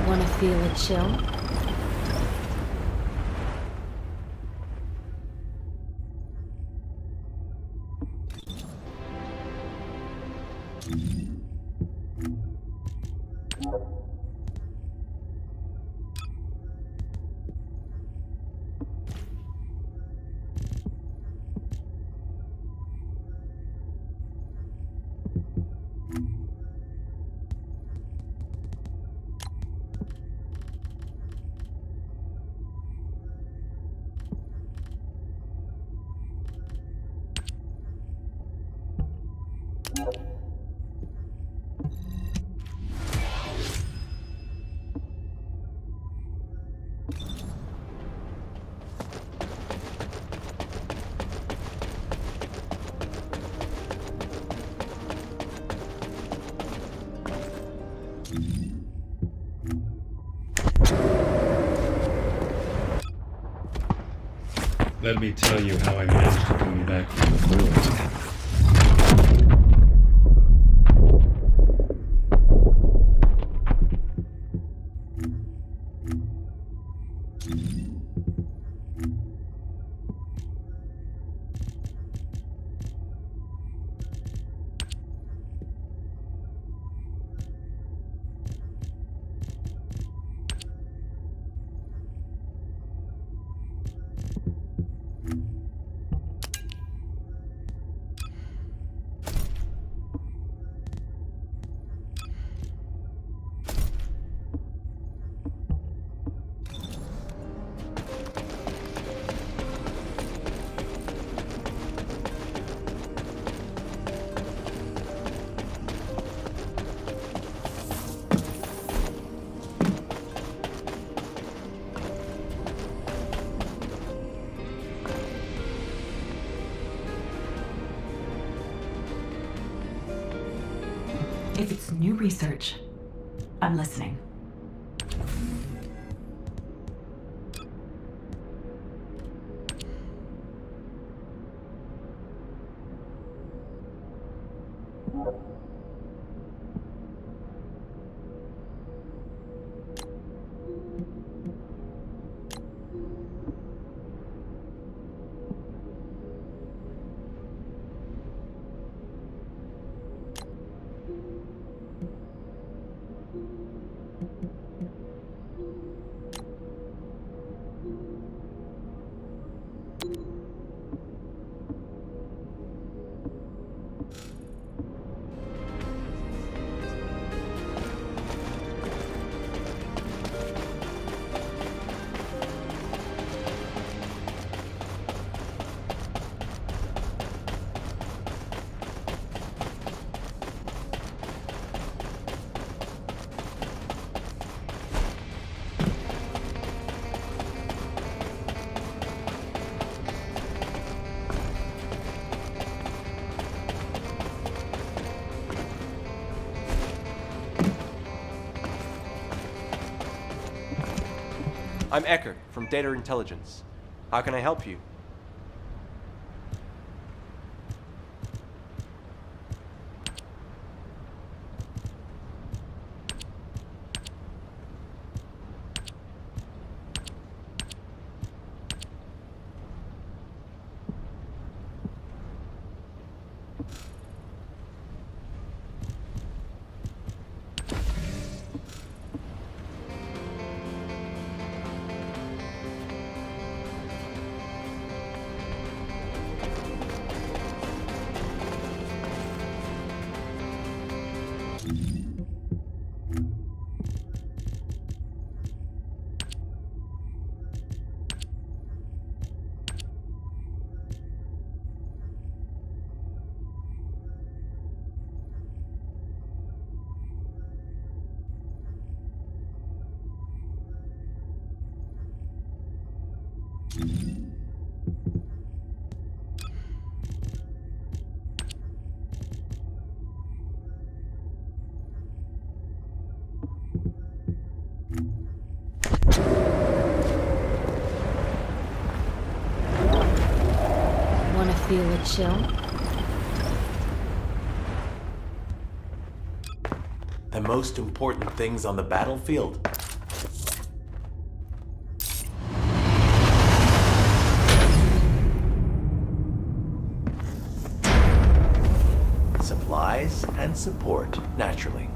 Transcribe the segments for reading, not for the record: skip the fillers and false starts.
Wanna feel a chill? Let me tell you how I managed to come back from the toilet. If it's new research, I'm listening. I'm Ecker from Data Intelligence. How can I help you? Wanna feel a chill? The most important things on the battlefield. Supplies and support, naturally.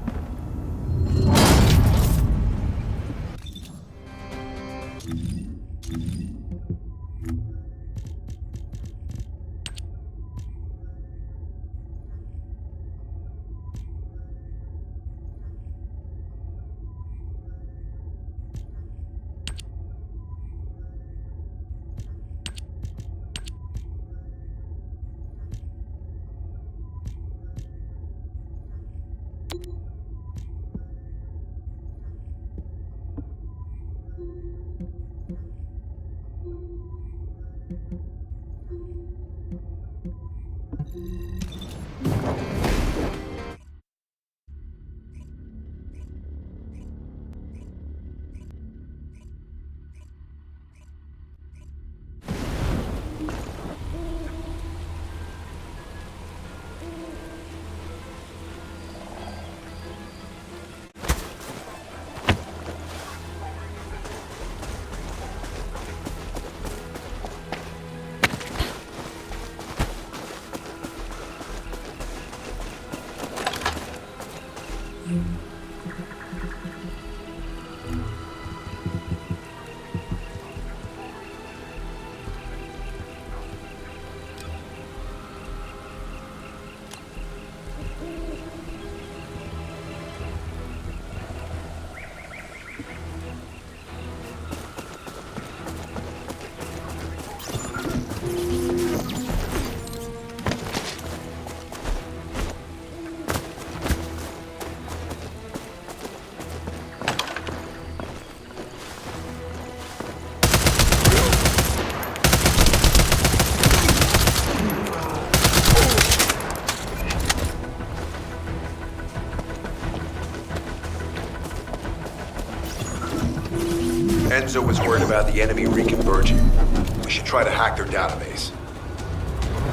Enzo was worried about the enemy reconverging. We should try to hack their database.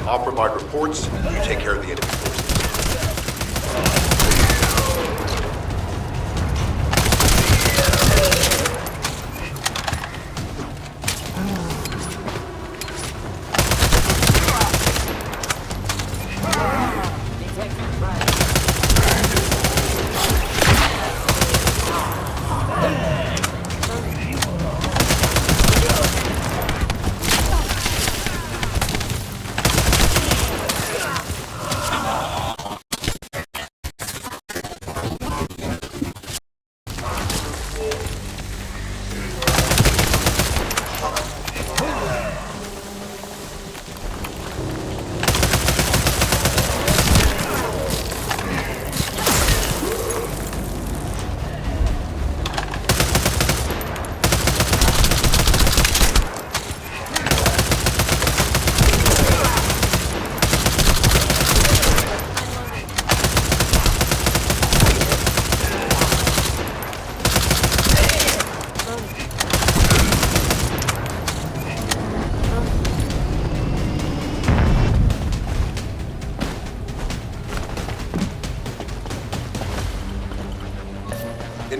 I'll provide reports, you take care of the enemy forces.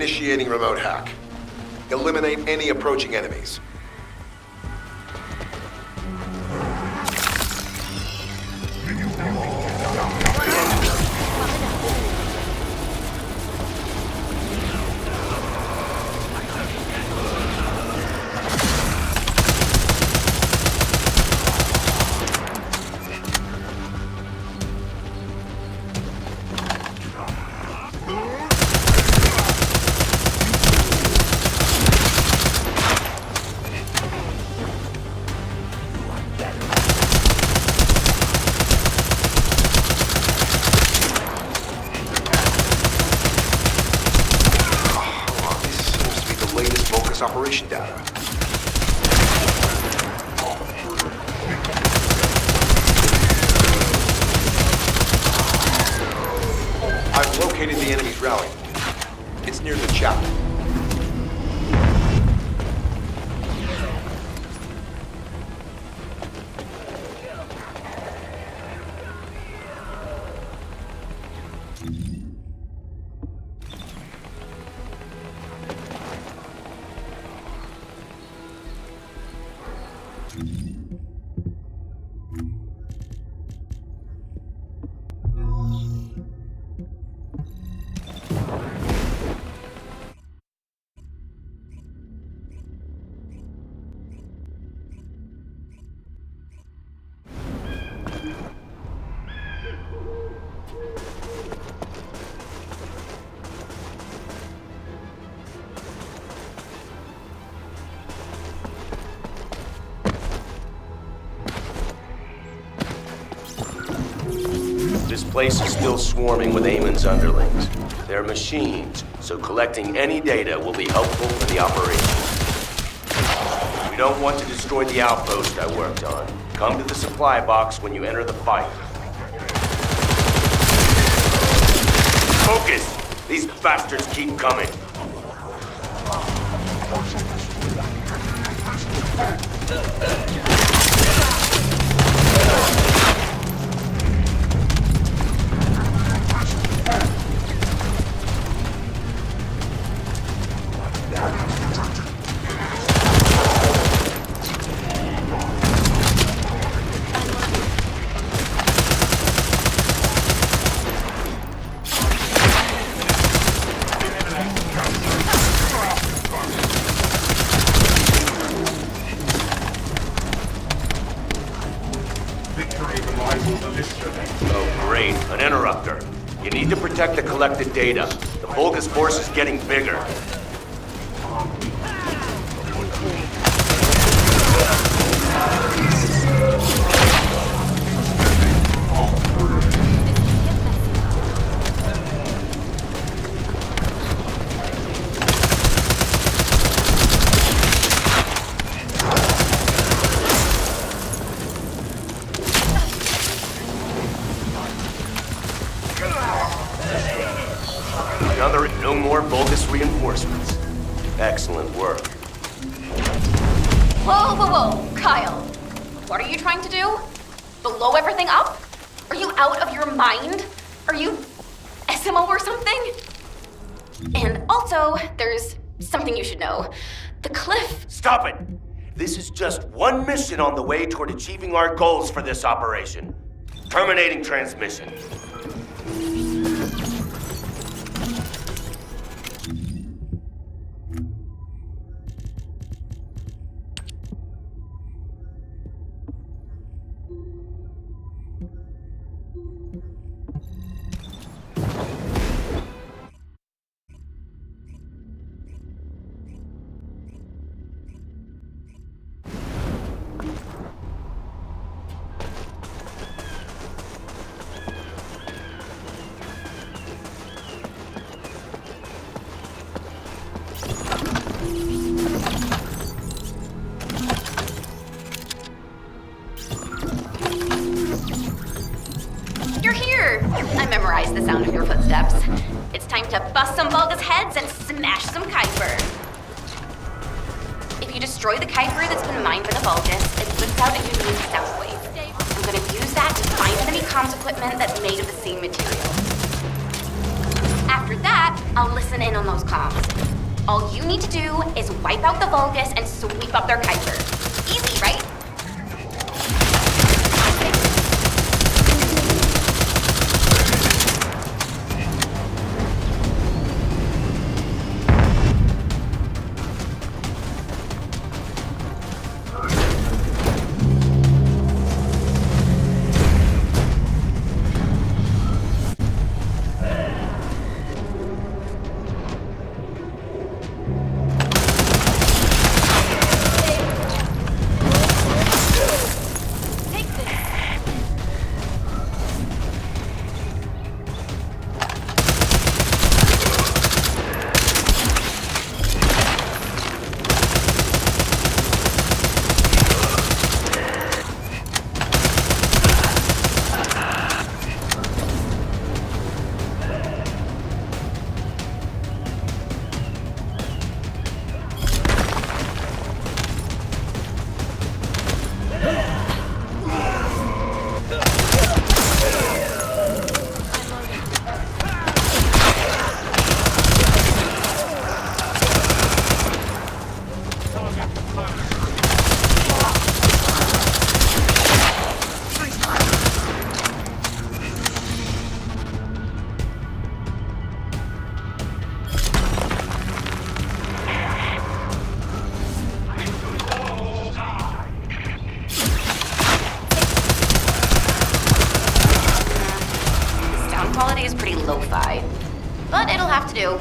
Initiating remote hack. Eliminate any approaching enemies. Operation data. I've located the enemy's rally point. It's near the chapel. This place is still swarming with Eamon's underlings. They're machines, so collecting any data will be helpful in the operation. We don't want to destroy the outpost I worked on. Come to the supply box when you enter the fight. Focus! These bastards keep coming. Oh, great. An interrupter. You need to protect the collected data. The Vulgus force is getting bigger. No more Vulgus reinforcements. Excellent work. Whoa, whoa, whoa, Kyle. What are you trying to do? Blow everything up? Are you out of your mind? Are you SMO or something? And also, there's something you should know. The cliff... Stop it! This is just one mission on the way toward achieving our goals for this operation. Terminating transmission. I memorized the sound of your footsteps. It's time to bust some Vulgus heads and smash some Kuiper. If you destroy the Kuiper that's been mined by the Vulgus, it puts out a unique sound wave. I'm gonna use that to find enemy comms equipment that's made of the same material. After that, that, I'll listen in on those comms. All you need to do is wipe out the Vulgus and sweep up their Kuiper. Easy, right? Quality is pretty lo-fi, but it'll have to do.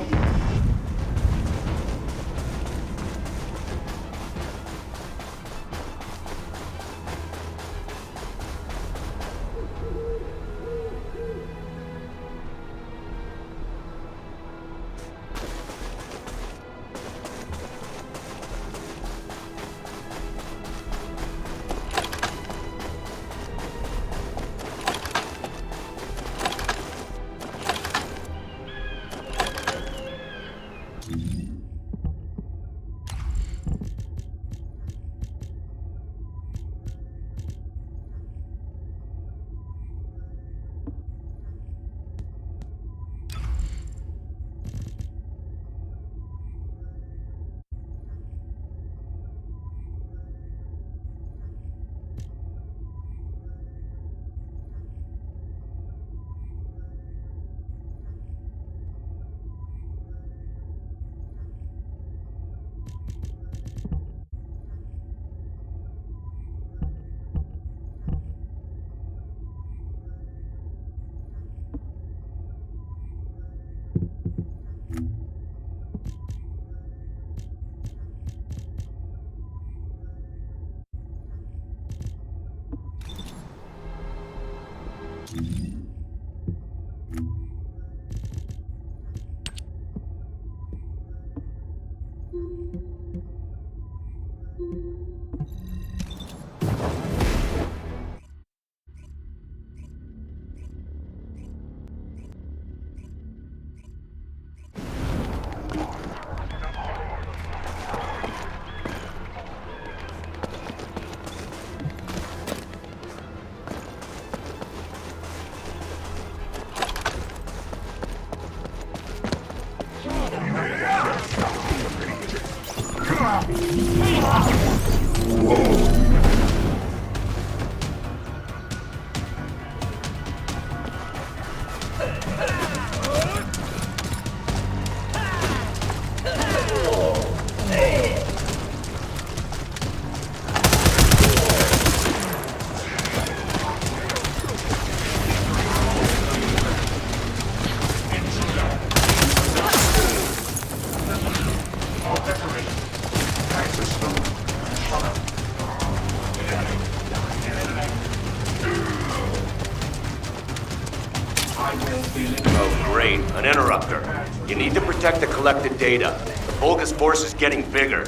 Oh, great. An interrupter. You need to protect the collected data. The Vulgus force is getting bigger.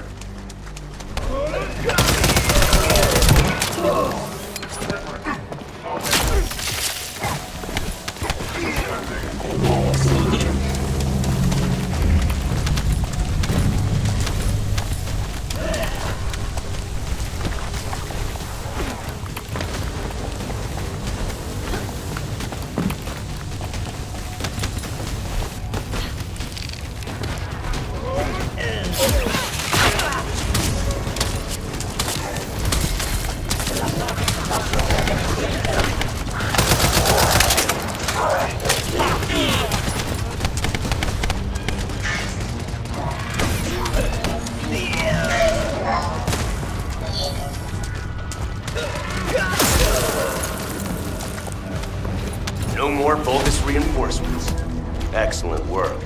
more bogus reinforcements. Excellent work.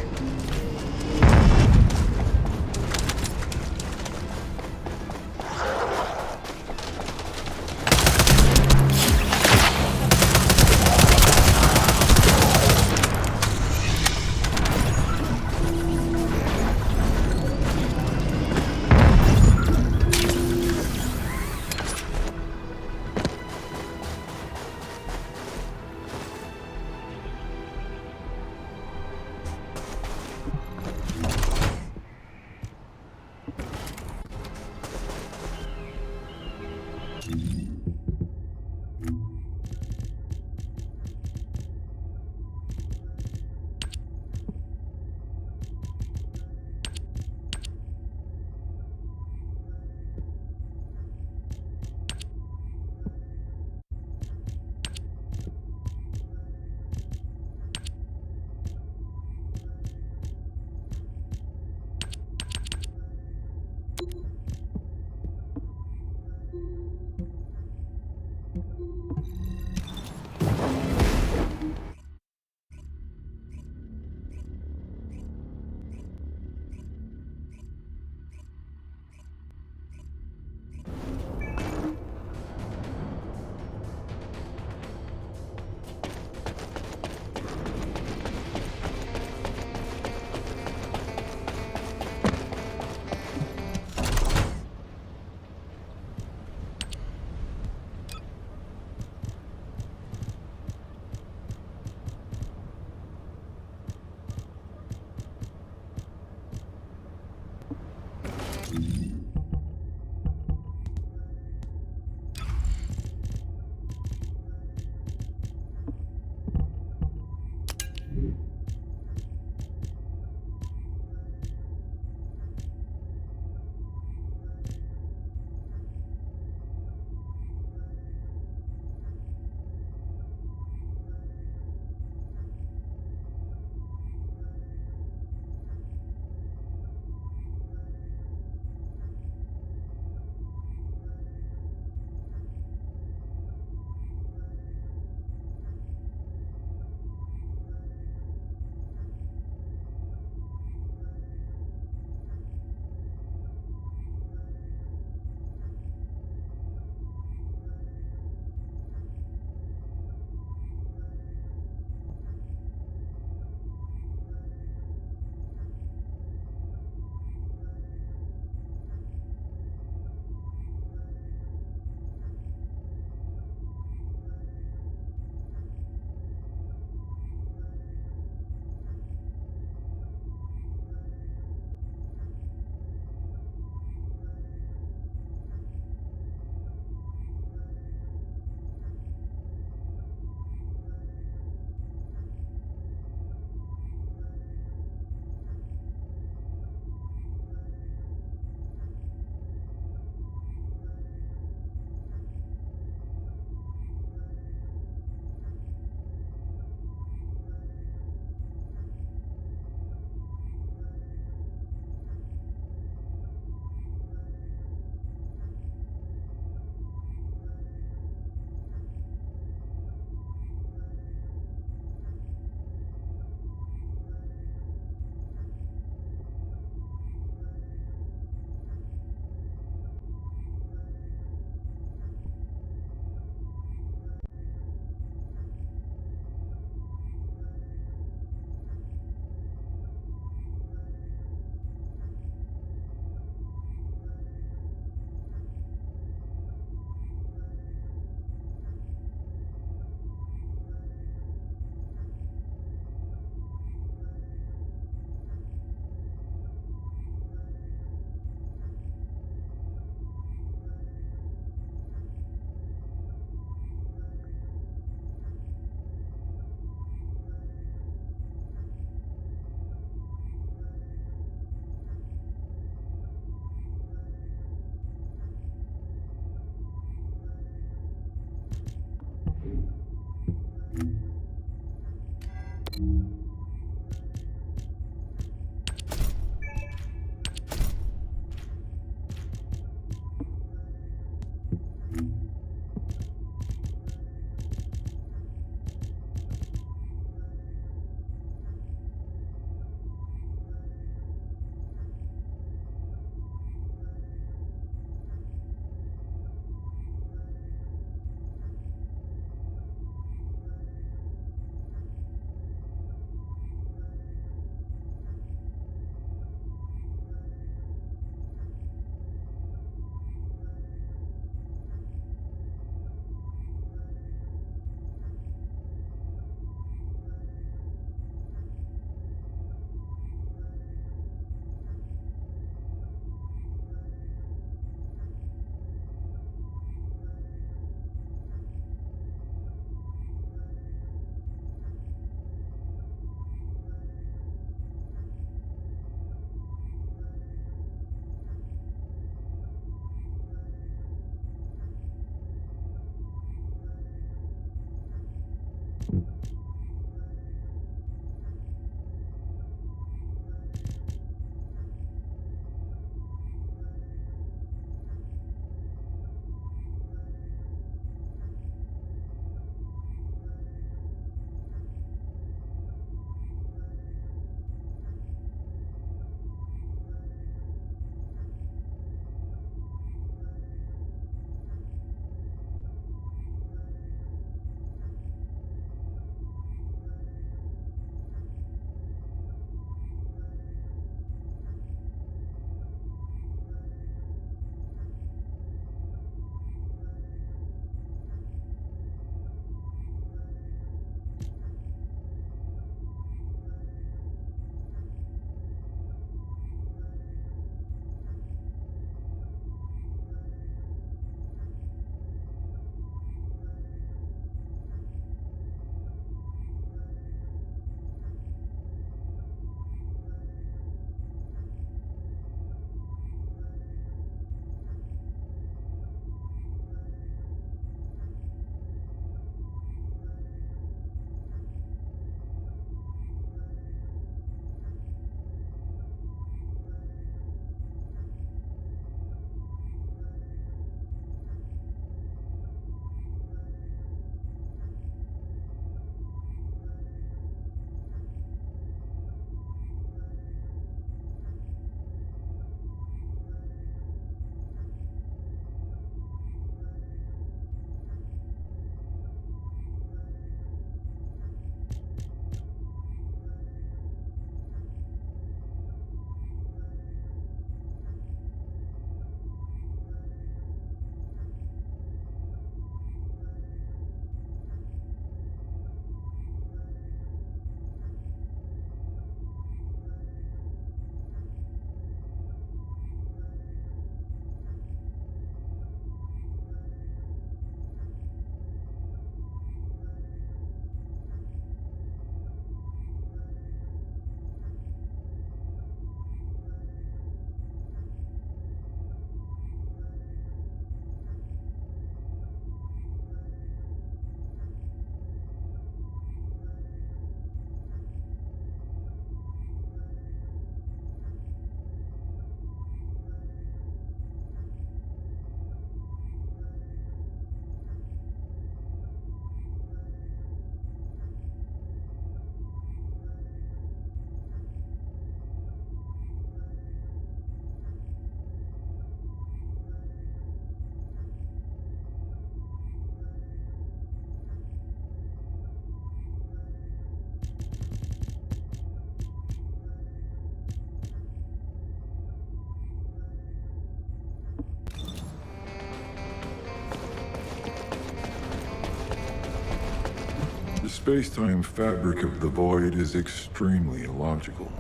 The space-time fabric of the void is extremely illogical.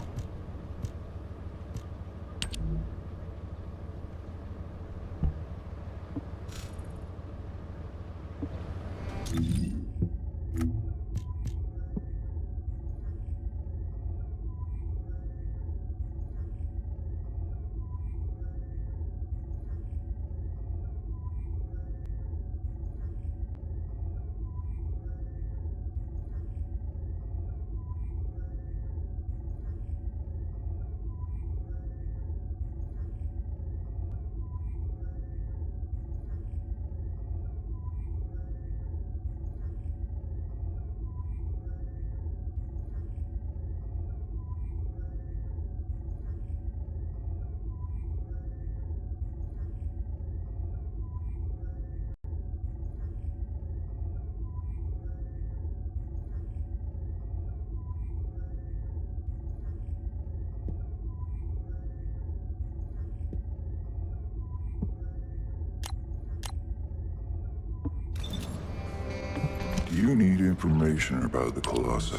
You need information about the Colossi.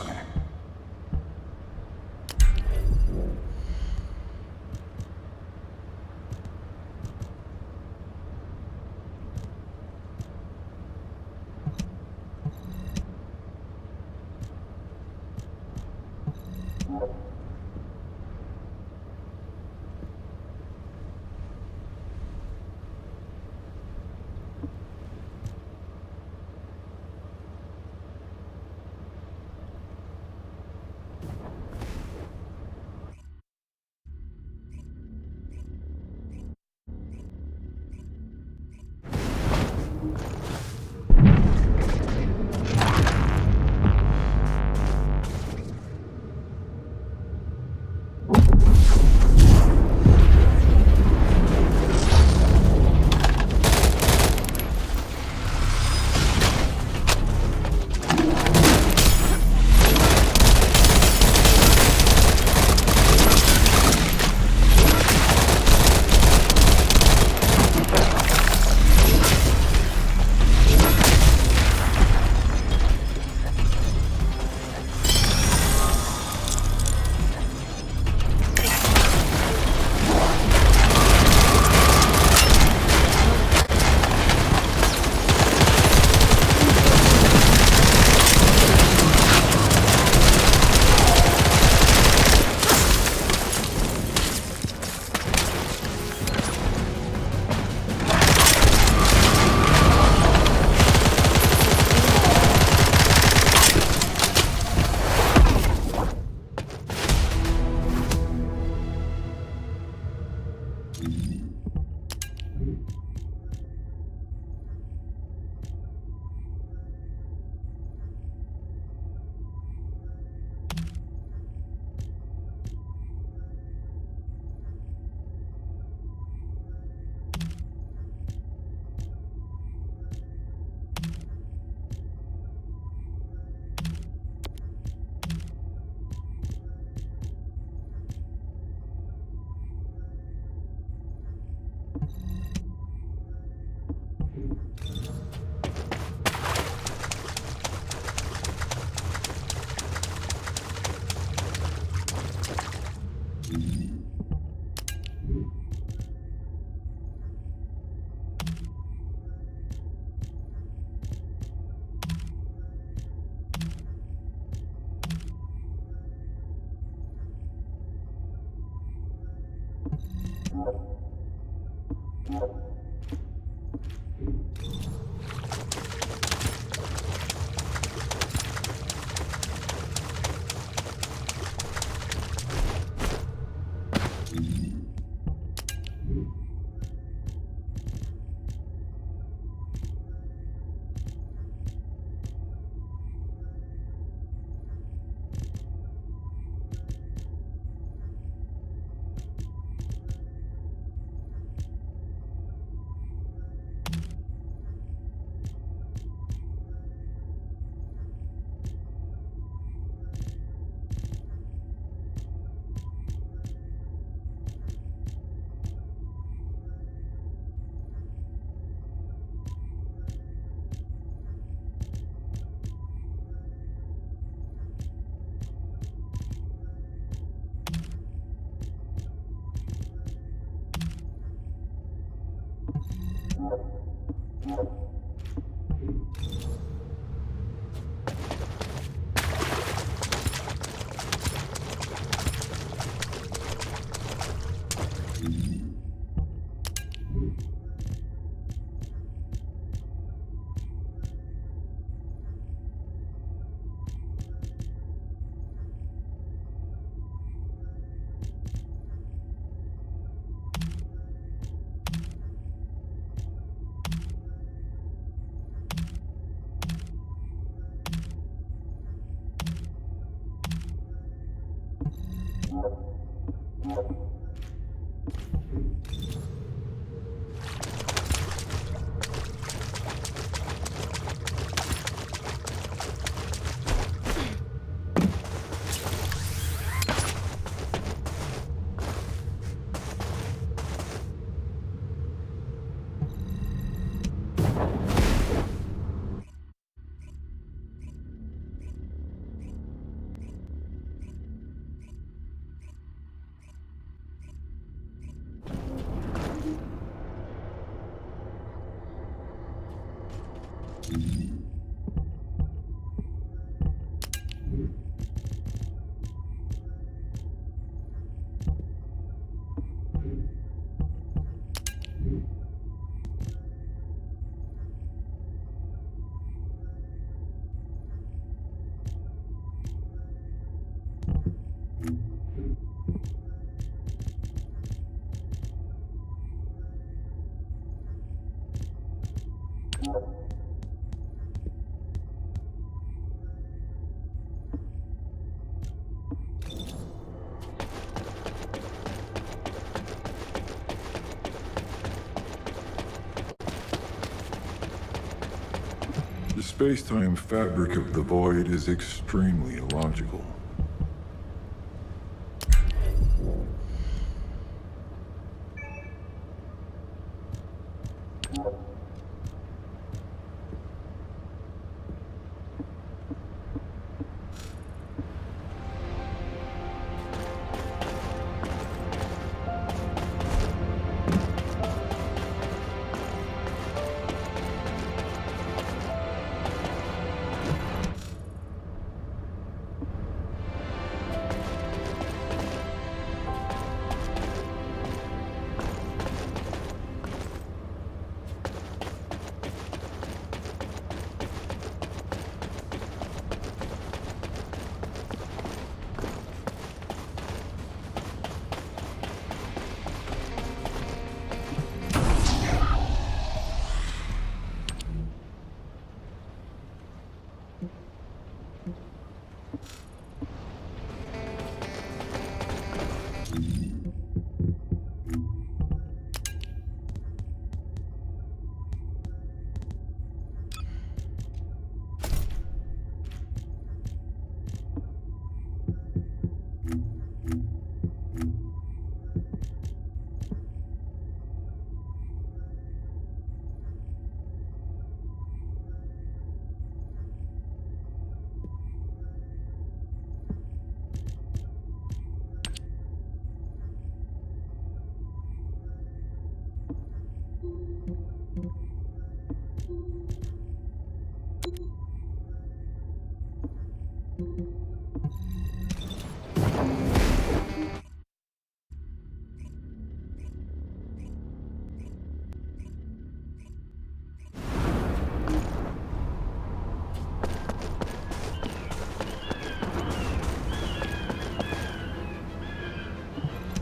The space-time fabric of the void is extremely illogical.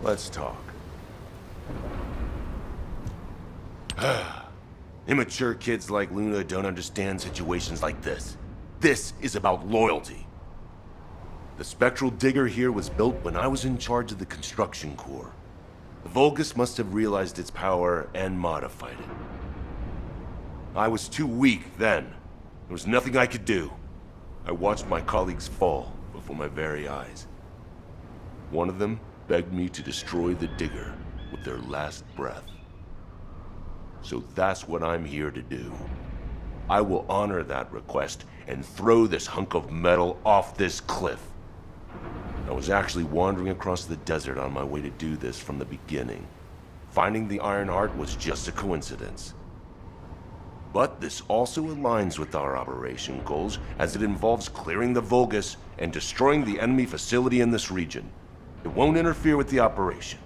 Let's talk. Immature kids like Luna don't understand situations like this. This is about loyalty. The spectral digger here was built when I was in charge of the construction corps. The Vulgus must have realized its power and modified it. I was too weak then. There was nothing I could do. I watched my colleagues fall before my very eyes. One of them begged me to destroy the digger with their last breath. So that's what I'm here to do. I will honor that request and throw this hunk of metal off this cliff. I was actually wandering across the desert on my way to do this from the beginning. Finding the Iron Heart was just a coincidence. But this also aligns with our operation goals, as it involves clearing the Vulgus and destroying the enemy facility in this region. It won't interfere with the operation.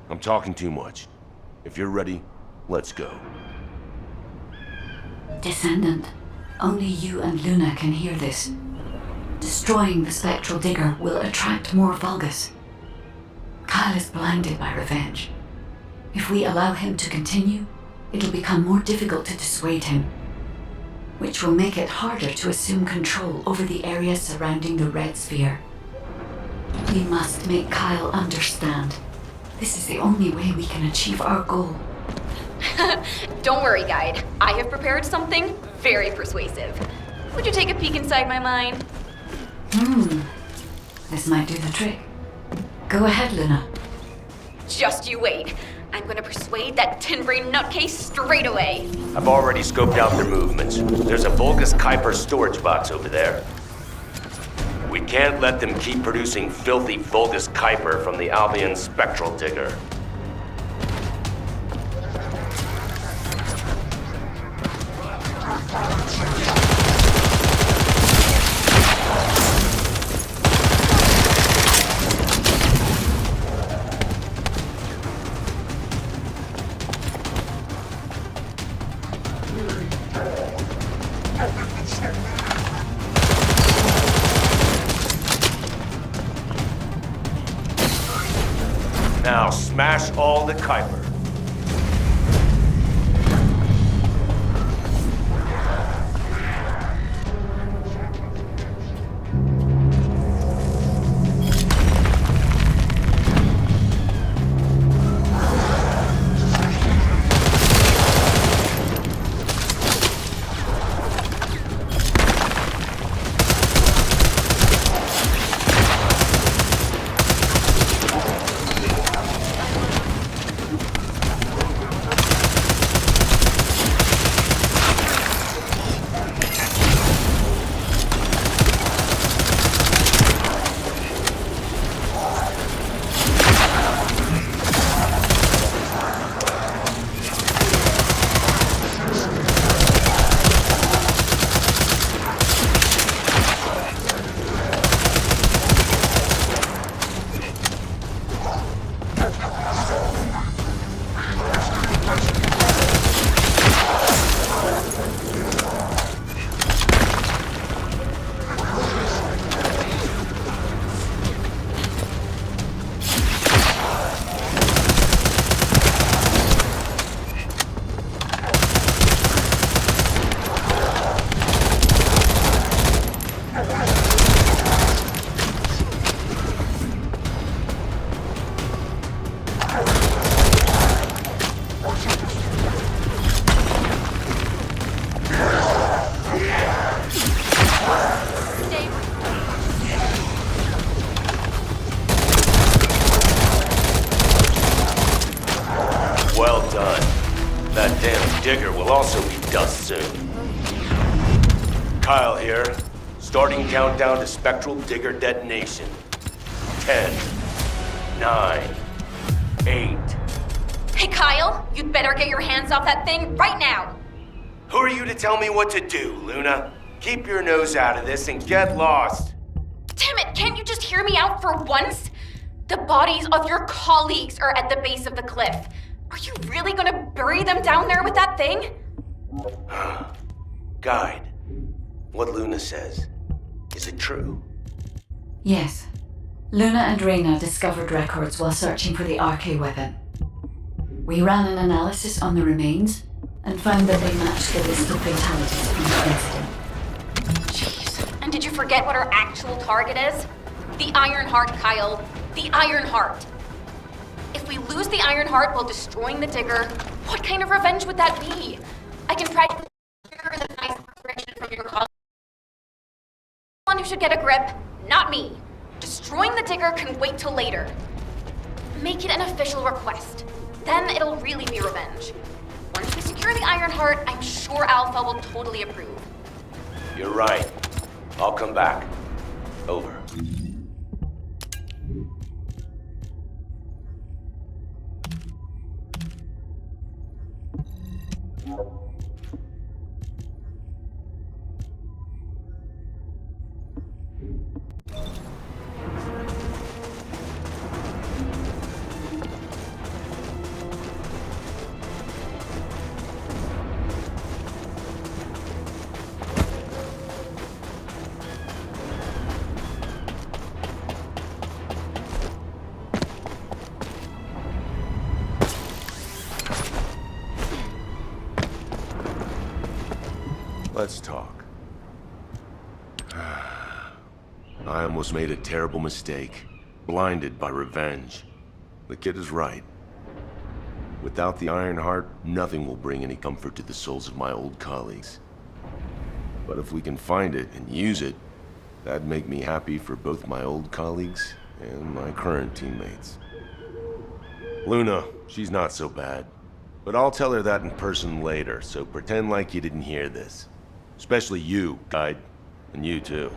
I'm talking too much. If you're ready, let's go. Descendant, only you and Luna can hear this. Destroying the spectral digger will attract more Vulgus. Kyle is blinded by revenge. If we allow him to continue, it'll become more difficult to dissuade him, which will make it harder to assume control over the area surrounding the Red Sphere. We must make Kyle understand. This is the only way we can achieve our goal. Don't worry, guide. I have prepared something very persuasive. Would you take a peek inside my mind? This might do the trick. Go ahead, Luna. Just you wait. I'm gonna persuade that tin-brain nutcase straight away. I've already scoped out their movements. There's a Vulgus Kuiper storage box over there. We can't let them keep producing filthy Vulgus Kuiper from the Albion spectral digger. Now smash all the Kuiper. Well done. That damn digger will also be dust soon. Kyle here. Starting countdown to spectral digger detonation. 10, 9, 8. Hey, Kyle, you'd better get your hands off that thing right now. Who are you to tell me what to do, Luna? Keep your nose out of this and get lost. Damn it, can't you just hear me out for once? The bodies of your colleagues are at the base of the cliff. Are you really gonna bury them down there with that thing? Guide, what Luna says, is it true? Yes. Luna and Reyna discovered records while searching for the RK weapon. We ran an analysis on the remains and found that they matched the list of fatalities from the incident. Jeez. And did you forget what our actual target is? The Iron Heart, Kyle. The Iron Heart. If we lose the Iron Heart while destroying the digger, what kind of revenge would that be? I can practically hear the nice resurrection from your colleague. One who should get a grip, not me. Destroying the digger can wait till later. Make it an official request. Then it'll really be revenge. Once we secure the Iron Heart, I'm sure Alpha will totally approve. You're right. I'll come back. Over. Let's talk. I almost made a terrible mistake. Blinded by revenge. The kid is right. Without the Iron Heart, nothing will bring any comfort to the souls of my old colleagues. But if we can find it and use it, that'd make me happy for both my old colleagues and my current teammates. Luna, she's not so bad. But I'll tell her that in person later, so pretend like you didn't hear this. Especially you, Guide. And you too.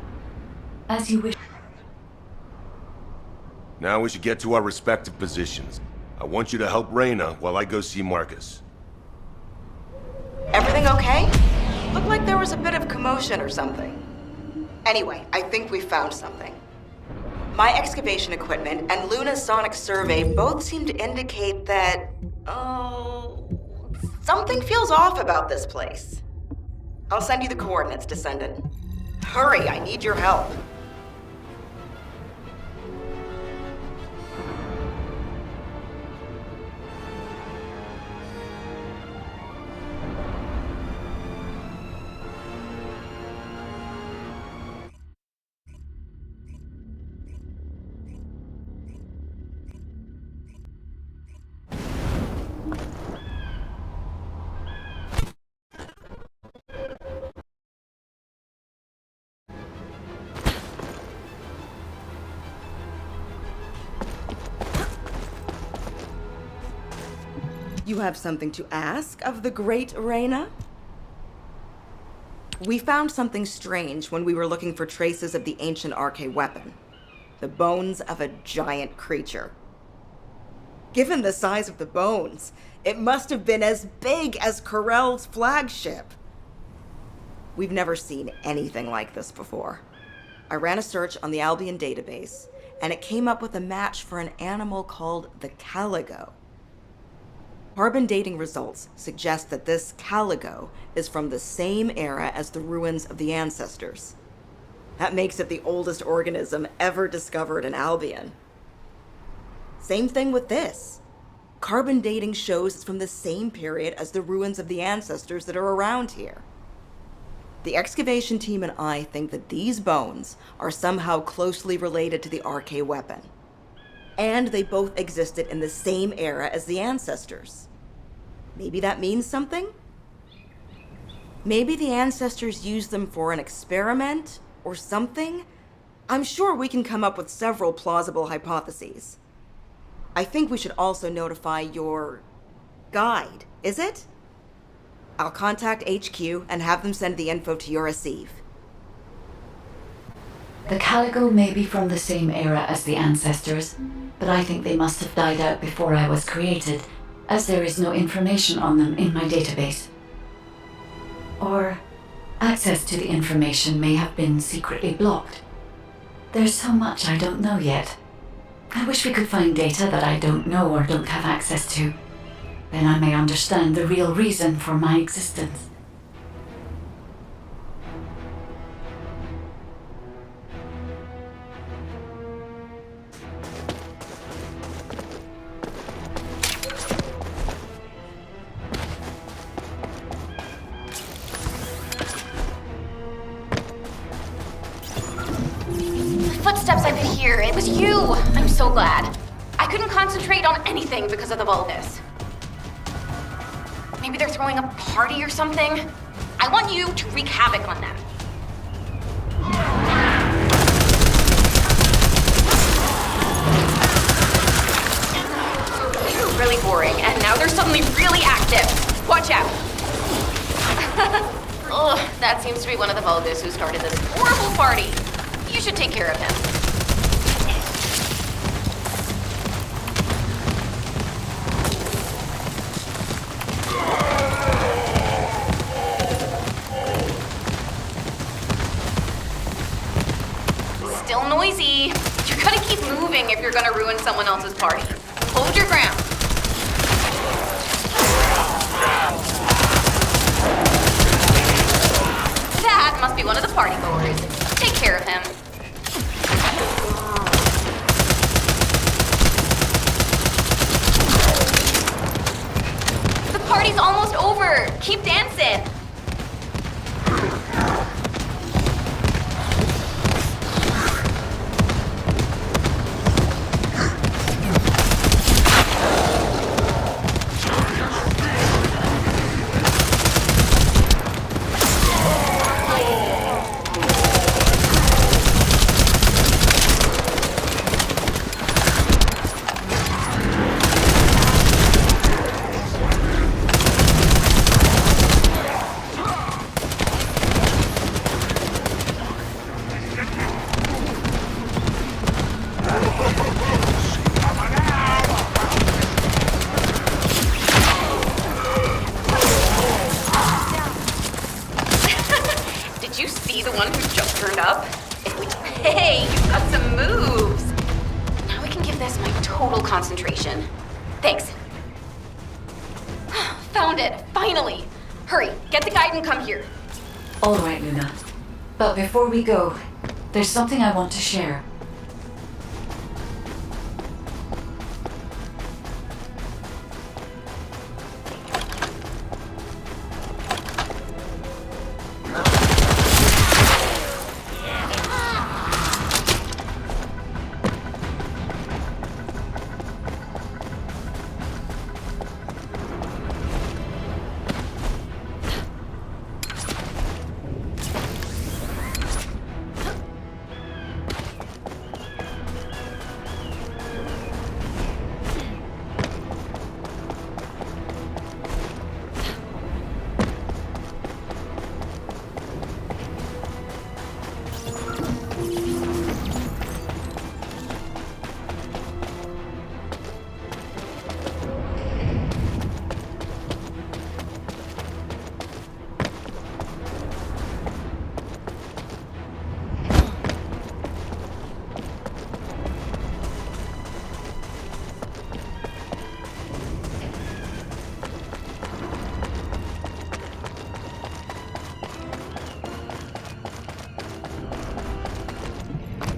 As you wish. Now we should get to our respective positions. I want you to help Reyna while I go see Marcus. Everything okay? Looked like there was a bit of commotion or something. Anyway, I think we found something. My excavation equipment and Luna's sonic survey both seem to indicate that... something feels off about this place. I'll send you the coordinates, Descendant. Hurry, I need your help. You have something to ask of the great Reyna? We found something strange when we were looking for traces of the ancient arcane weapon. The bones of a giant creature. Given the size of the bones, it must have been as big as Corell's flagship. We've never seen anything like this before. I ran a search on the Albion database, and it came up with a match for an animal called the caligo. Carbon dating results suggest that this caligo is from the same era as the ruins of the ancestors. That makes it the oldest organism ever discovered in Albion. Same thing with this. Carbon dating shows it's from the same period as the ruins of the ancestors that are around here. The excavation team and I think that these bones are somehow closely related to the arcane weapon. And they both existed in the same era as the ancestors. Maybe that means something? Maybe the ancestors used them for an experiment or something? I'm sure we can come up with several plausible hypotheses. I think we should also notify your guide, is it? I'll contact HQ and have them send the info to your receive. The caligo may be from the same era as the ancestors, but I think they must have died out before I was created, as there is no information on them in my database. Or access to the information may have been secretly blocked. There's so much I don't know yet. I wish we could find data that I don't know or don't have access to. Then I may understand the real reason for my existence. Footsteps I could hear. It was you. I'm so glad. I couldn't concentrate on anything because of the vulgus. Maybe they're throwing a party or something. I want you to wreak havoc on them. They were really boring, and now they're suddenly really active. Watch out. Ugh, that seems to be one of the vulgus who started this horrible party. You should take care of him. Still noisy. You're gonna keep moving if you're gonna ruin someone else's party. Hold your ground. That must be one of the party goers. Take care of him. The party's almost over. Keep dancing. Did you see the one who just turned up? Hey, you've got some moves. Now I can give this my total concentration. Thanks. Found it, finally. Hurry, get the guide and come here. All right, Luna. But before we go, there's something I want to share.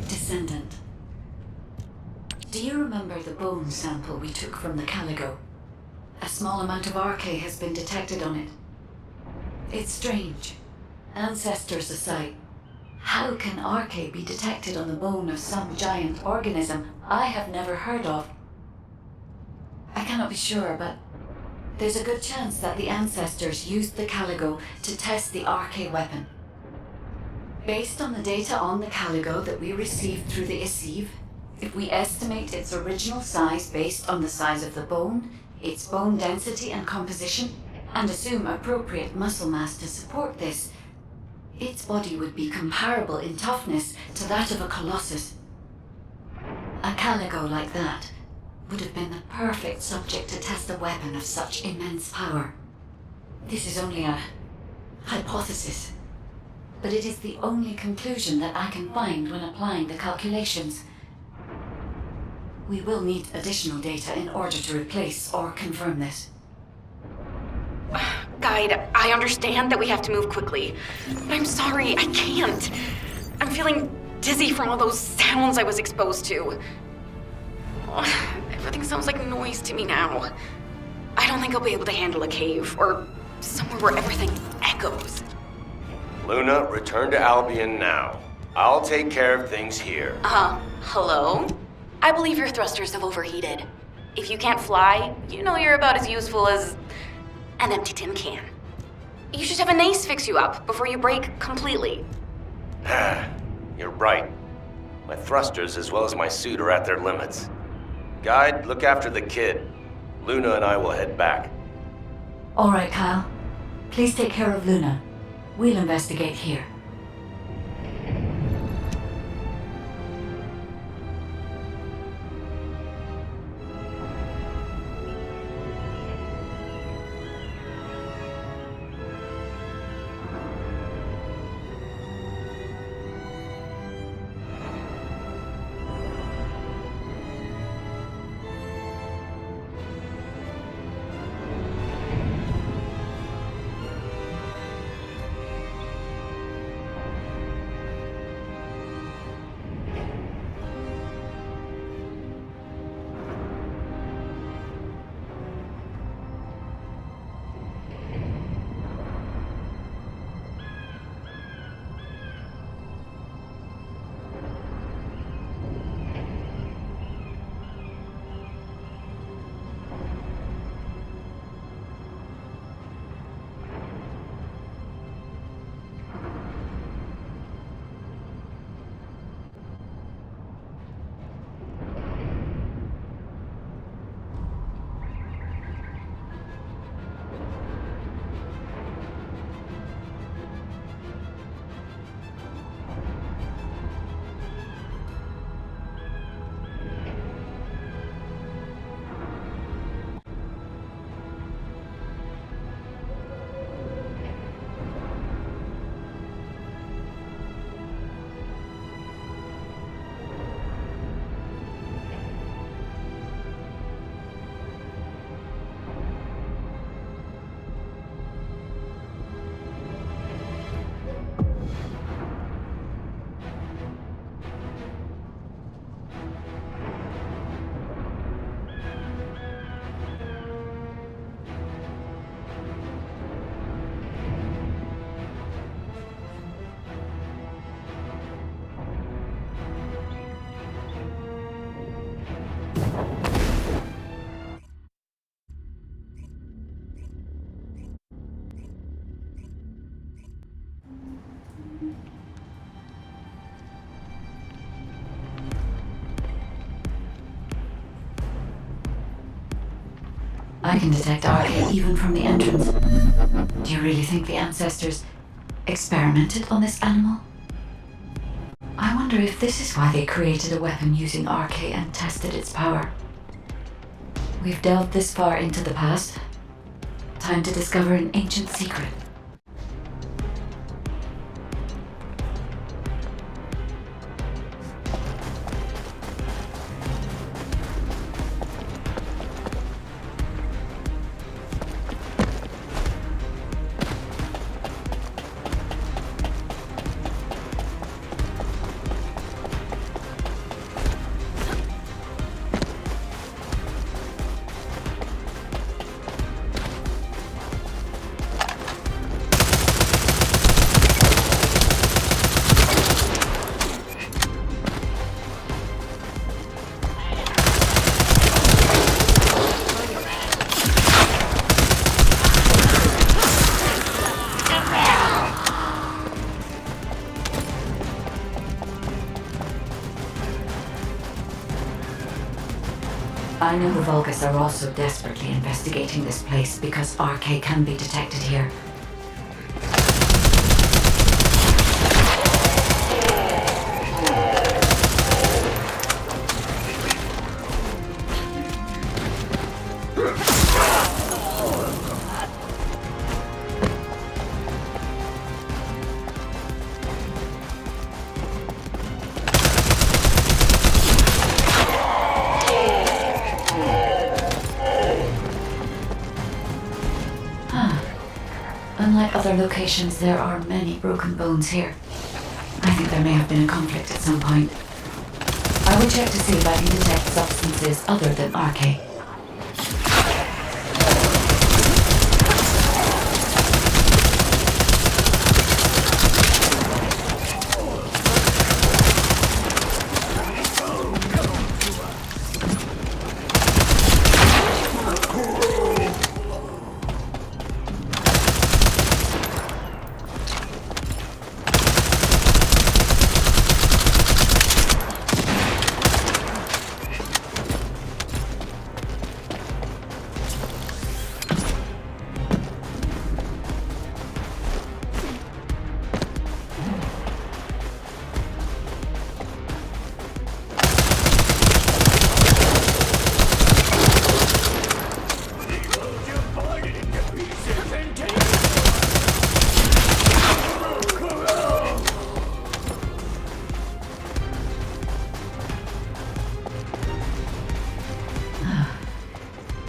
Descendant. Do you remember the bone sample we took from the Caligo? A small amount of RK has been detected on it. It's strange. Ancestors aside, how can RK be detected on the bone of some giant organism I have never heard of? I cannot be sure, but there's a good chance that the ancestors used the Caligo to test the RK weapon. Based on the data on the Caligo that we received through the Isiv, if we estimate its original size based on the size of the bone, its bone density and composition, and assume appropriate muscle mass to support this, its body would be comparable in toughness to that of a colossus. A Caligo like that would have been the perfect subject to test a weapon of such immense power. This is only a hypothesis, but it is the only conclusion that I can find when applying the calculations. We will need additional data in order to replace or confirm this. Guide, I understand that we have to move quickly, but I'm sorry, I can't. I'm feeling dizzy from all those sounds I was exposed to. Everything sounds like noise to me now. I don't think I'll be able to handle a cave, or somewhere where everything echoes. Luna, return to Albion now. I'll take care of things here. Hello? I believe your thrusters have overheated. If you can't fly, you know you're about as useful as an empty tin can. You should have an ace fix you up before you break completely. You're right. My thrusters as well as my suit are at their limits. Guide, look after the kid. Luna and I will head back. All right, Kyle. Please take care of Luna. We'll investigate here. I can detect RK even from the entrance. Do you really think the ancestors experimented on this animal? I wonder if this is why they created a weapon using RK and tested its power. We've delved this far into the past. Time to discover an ancient secret. I know the Vulgus are also desperately investigating this place because RK can be detected here. Unlike other locations, there are many broken bones here. I think there may have been a conflict at some point. I will check to see if I can detect substances other than RK.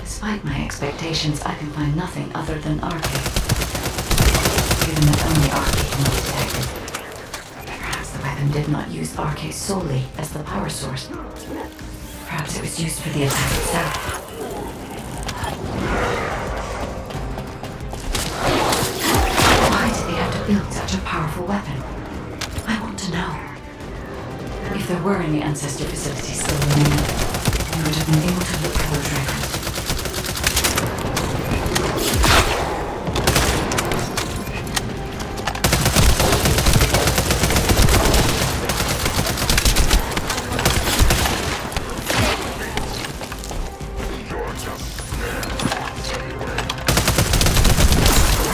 Despite my expectations, I can find nothing other than RK. Given that only RK can be detected. Perhaps the weapon did not use RK solely as the power source. Perhaps it was used for the attack itself. Why did they have to build such a powerful weapon? I want to know. If there were any ancestor facilities still remaining, we would have been able to look for those records.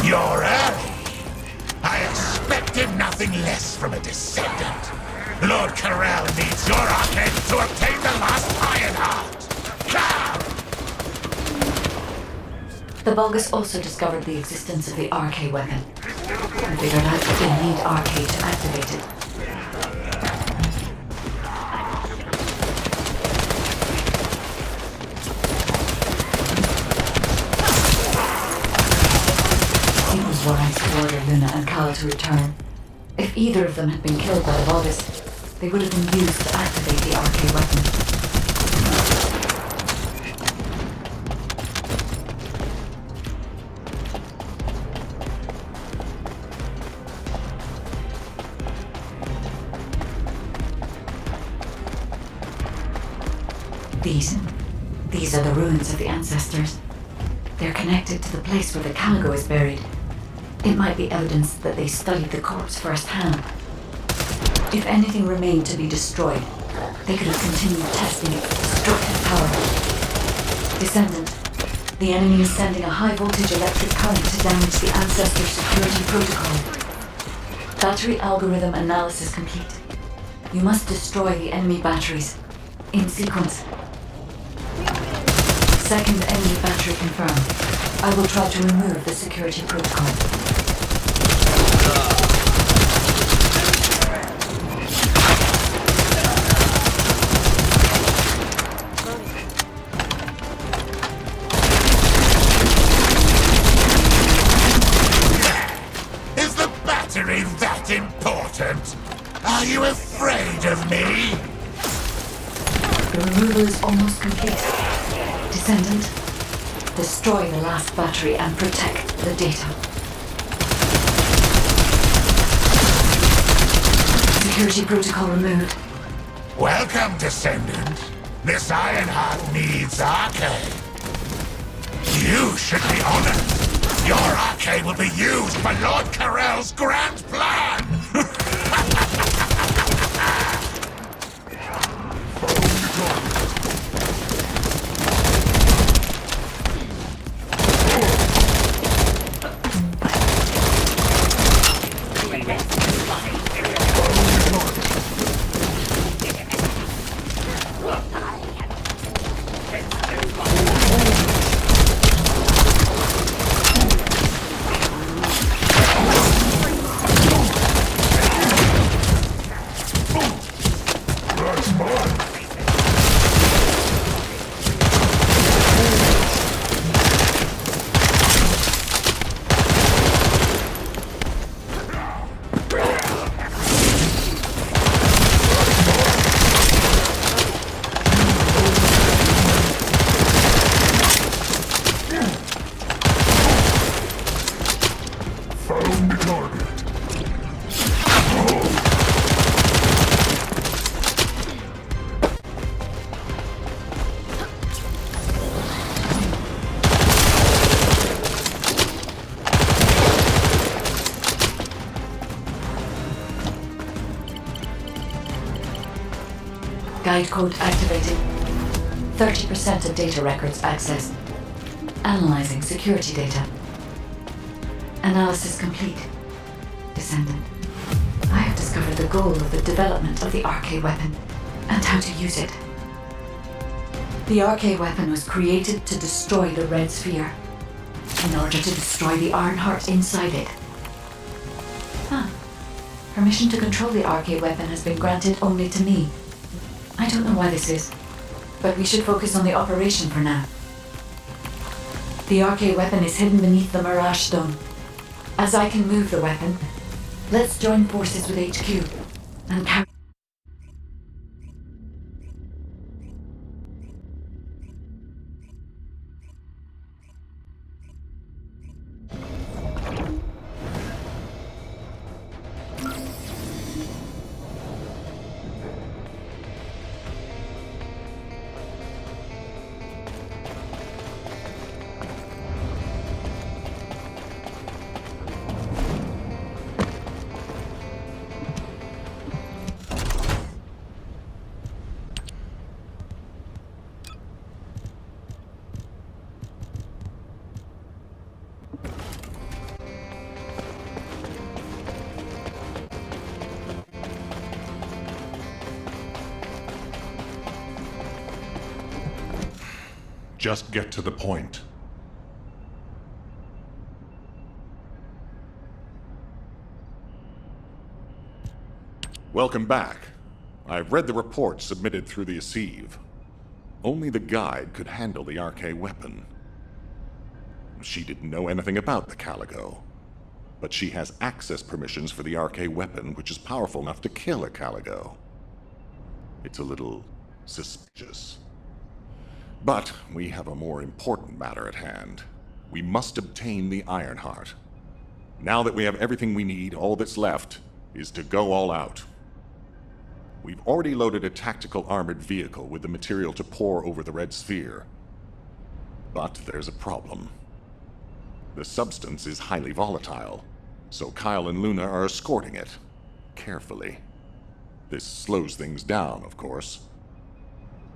You're early. I expected nothing less from a descendant. Lord Carell needs your arcade to obtain the last Iron Heart. Come! The Vulgus also discovered the existence of the RK weapon. I figured out that they need RK to activate it. It was wise to order Luna and Kyle to return. If either of them had been killed by the Vulgus, they would have been used to activate the RK weapon. These are the ruins of the ancestors. They're connected to the place where the Caligo is buried. It might be evidence that they studied the corpse firsthand. If anything remained to be destroyed, they could have continued testing its destructive power. Descendant, The enemy is sending a high-voltage electric current to damage the Ancestor security protocol. Battery algorithm analysis complete. You must destroy the enemy batteries. In sequence. Second enemy battery confirmed. I will try to remove the security protocol. Is the battery that important? Are you afraid of me? The removal is almost complete. Descendant, destroy the last battery and protect the data. Security protocol removed. Welcome, Descendant. This Ironheart needs arcade. You should be honored. Your arcade will be used for Lord Carell's grand plan. Guide code activated. 30% of data records accessed. Analyzing security data. Analysis complete. Descendant, I have discovered the goal of the development of the RK weapon and how to use it. The RK weapon was created to destroy the Red Sphere in order to destroy the Ironheart inside it. Permission to control the RK weapon has been granted only to me. I don't know why this is, but we should focus on the operation for now. The RK weapon is hidden beneath the Mirage Stone. As I can move the weapon, let's join forces with HQ and carry. Just get to the point. Welcome back. I've read the report submitted through the Assieve. Only the guide could handle the RK weapon. She didn't know anything about the Caligo, but she has access permissions for the RK weapon, which is powerful enough to kill a Caligo. It's a little suspicious. But we have a more important matter at hand. We must obtain the Ironheart. Now that we have everything we need, all that's left is to go all out. We've already loaded a tactical armored vehicle with the material to pour over the Red Sphere. But there's a problem. The substance is highly volatile, so Kyle and Luna are escorting it, carefully. This slows things down, of course.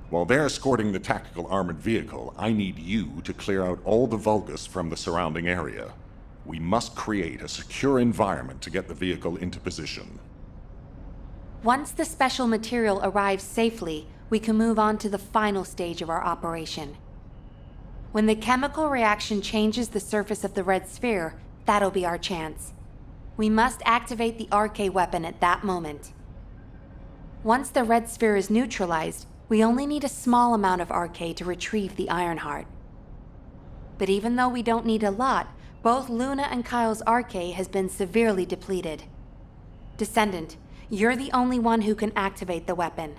While they're escorting the tactical armored vehicle, I need you to clear out all the Vulgus from the surrounding area. We must create a secure environment to get the vehicle into position. Once the special material arrives safely, we can move on to the final stage of our operation. When the chemical reaction changes the surface of the red sphere, that'll be our chance. We must activate the RK weapon at that moment. Once the red sphere is neutralized, we only need a small amount of RK to retrieve the Ironheart. But even though we don't need a lot, both Luna and Kyle's RK has been severely depleted. Descendant, you're the only one who can activate the weapon.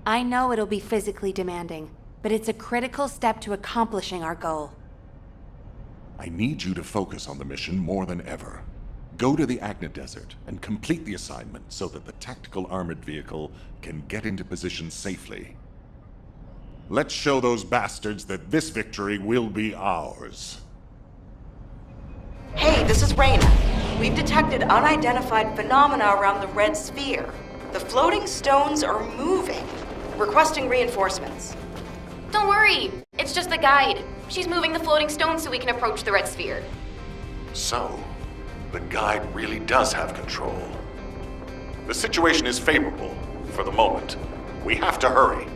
I know it'll be physically demanding, but it's a critical step to accomplishing our goal. I need you to focus on the mission more than ever. Go to the Agna Desert and complete the assignment so that the tactical armored vehicle can get into position safely. Let's show those bastards that this victory will be ours. Hey, this is Reyna. We've detected unidentified phenomena around the red sphere. The floating stones are moving. Requesting reinforcements. Don't worry, it's just the guide. She's moving the floating stones so we can approach the red sphere. So, the guide really does have control. The situation is favorable, for the moment. We have to hurry.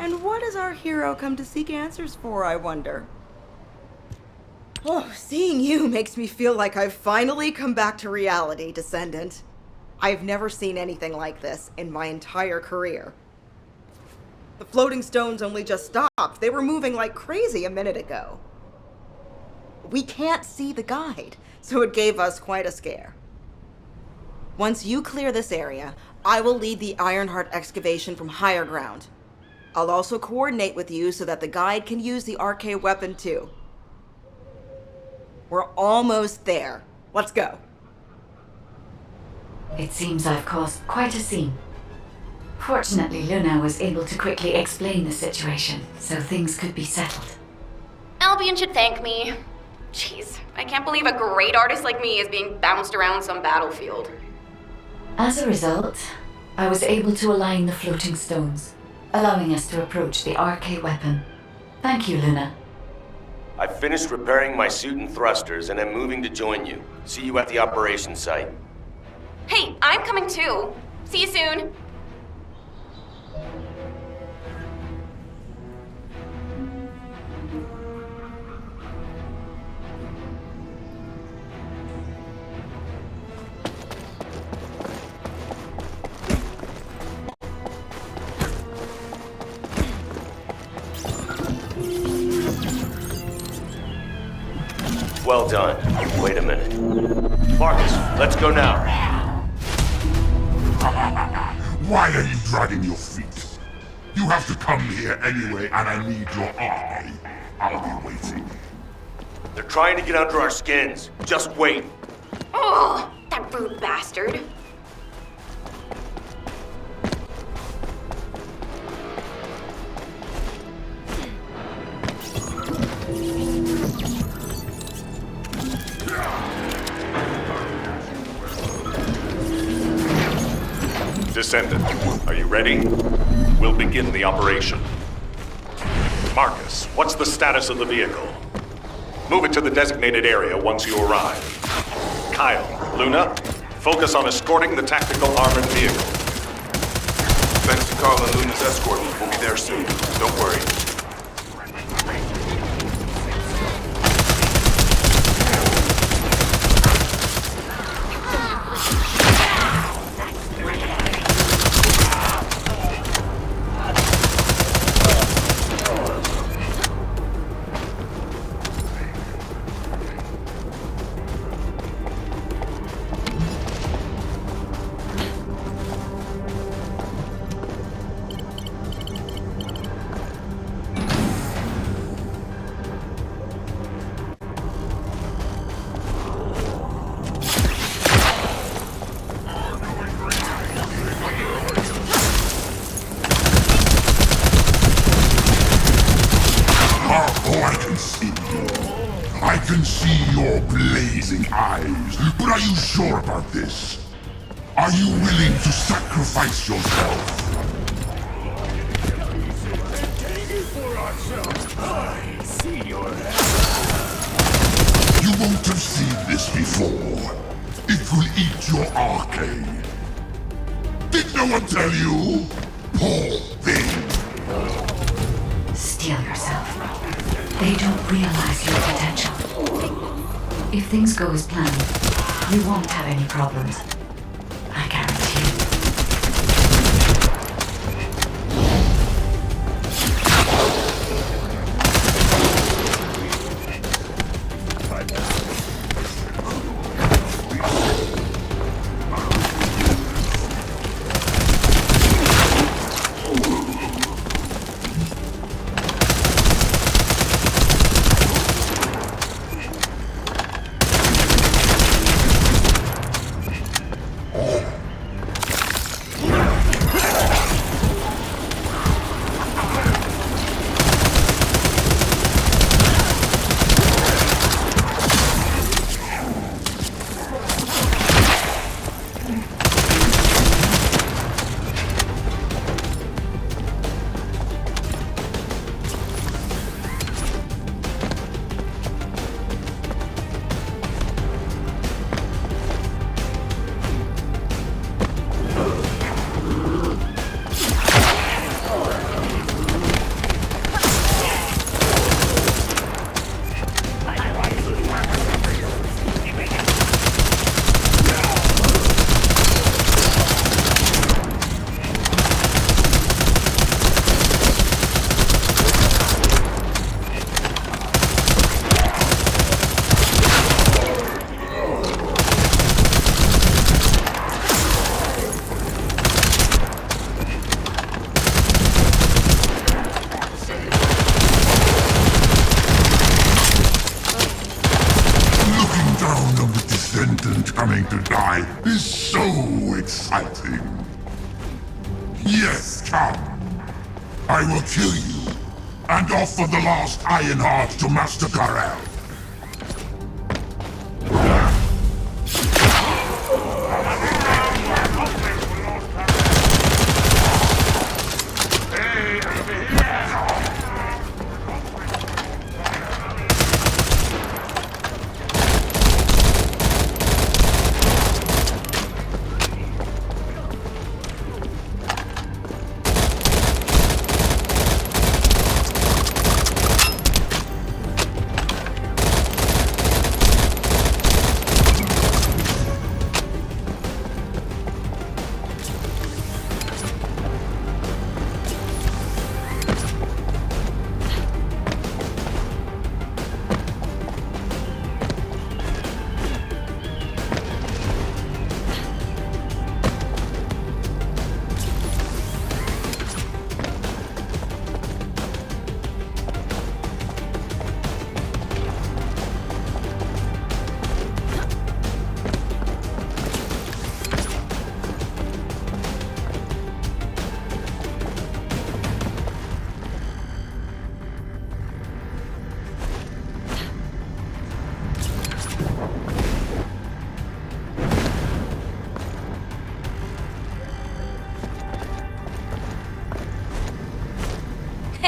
And what does our hero come to seek answers for, I wonder? Oh, seeing you makes me feel like I've finally come back to reality, Descendant. I've never seen anything like this in my entire career. The floating stones only just stopped. They were moving like crazy a minute ago. We can't see the guide, so it gave us quite a scare. Once you clear this area, I will lead the Ironheart excavation from higher ground. I'll also coordinate with you so that the guide can use the RK weapon too. We're almost there. Let's go. It seems I've caused quite a scene. Fortunately, Luna was able to quickly explain the situation, so things could be settled. Albion should thank me. Jeez, I can't believe a great artist like me is being bounced around some battlefield. As a result, I was able to align the floating stones, allowing us to approach the RK weapon. Thank you, Luna. I've finished repairing my suit and thrusters and am moving to join you. See you at the operations site. Hey, I'm coming too. See you soon. Well done. Wait a minute. Marcus, let's go now. Why are you dragging your feet? You have to come here anyway, and I need your eye. I'll be waiting. They're trying to get under our skins. Just wait. Oh, that rude bastard. Descendant, are you ready? We'll begin the operation. Marcus, what's the status of the vehicle? Move it to the designated area once you arrive. Kyle, Luna, focus on escorting the tactical armored vehicle. Thanks to Carl and Luna's escort, we'll be there soon. Don't worry. in you. I can see your blazing eyes, but are you sure about this? Are you willing to sacrifice yourself? I see your You won't have seen this before. It will eat your arcade. Did no one tell you? Poor thing. Steel yourself. They don't realize your potential. If things go as planned, you won't have any problems. I guarantee you. Coming to die is so exciting. Yes, come. I will kill you and offer the last Iron Heart to Master Karel.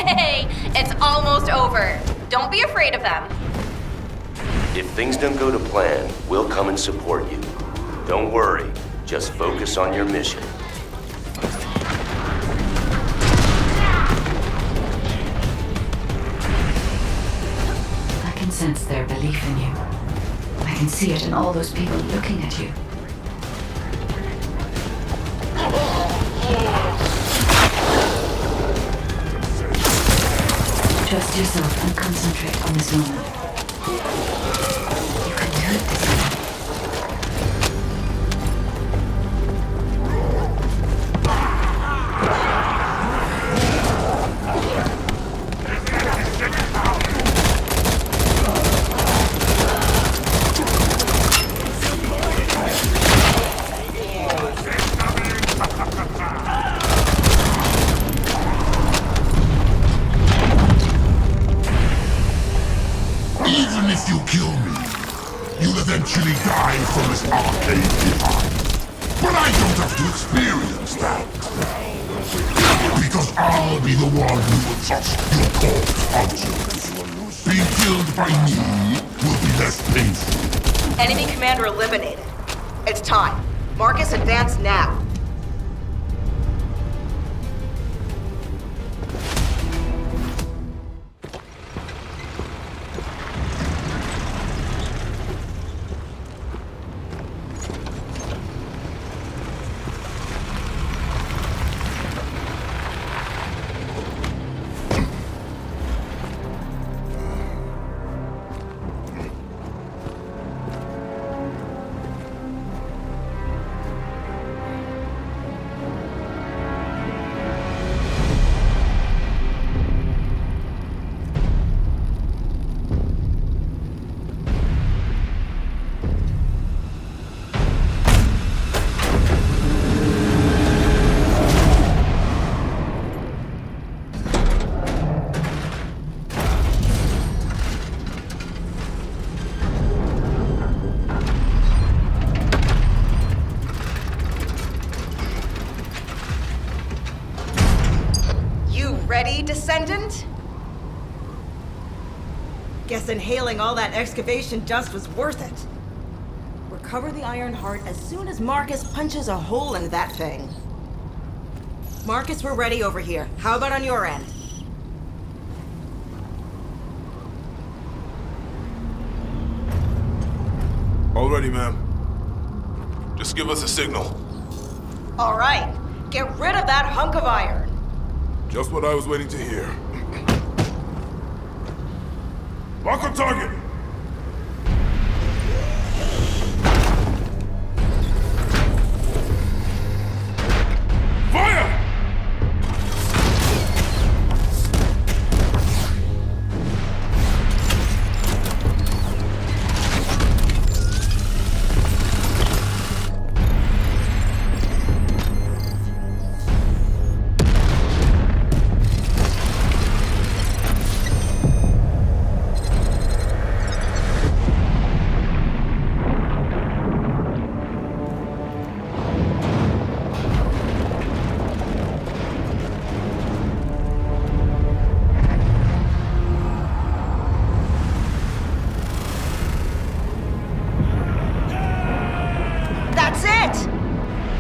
Hey, it's almost over. Don't be afraid of them. If things don't go to plan, we'll come and support you. Don't worry, just focus on your mission. I can sense their belief in you. I can see it in all those people looking at you. Trust yourself and concentrate on this moment. You can do it this time. If you kill me, you'll eventually die from this arcade behind. But I don't have to experience that. Because I'll be the one who will adjust your course functions. Being killed by me will be less painful. Enemy commander eliminated. It's time. Marcus, advance now. Ready, Descendant? Guess inhaling all that excavation dust was worth it. Recover the Iron Heart as soon as Marcus punches a hole in that thing. Marcus, we're ready over here. How about on your end? All ready, ma'am. Just give us a signal. All right. Get rid of that hunk of iron. Just what I was waiting to hear. Lock on target! Fire!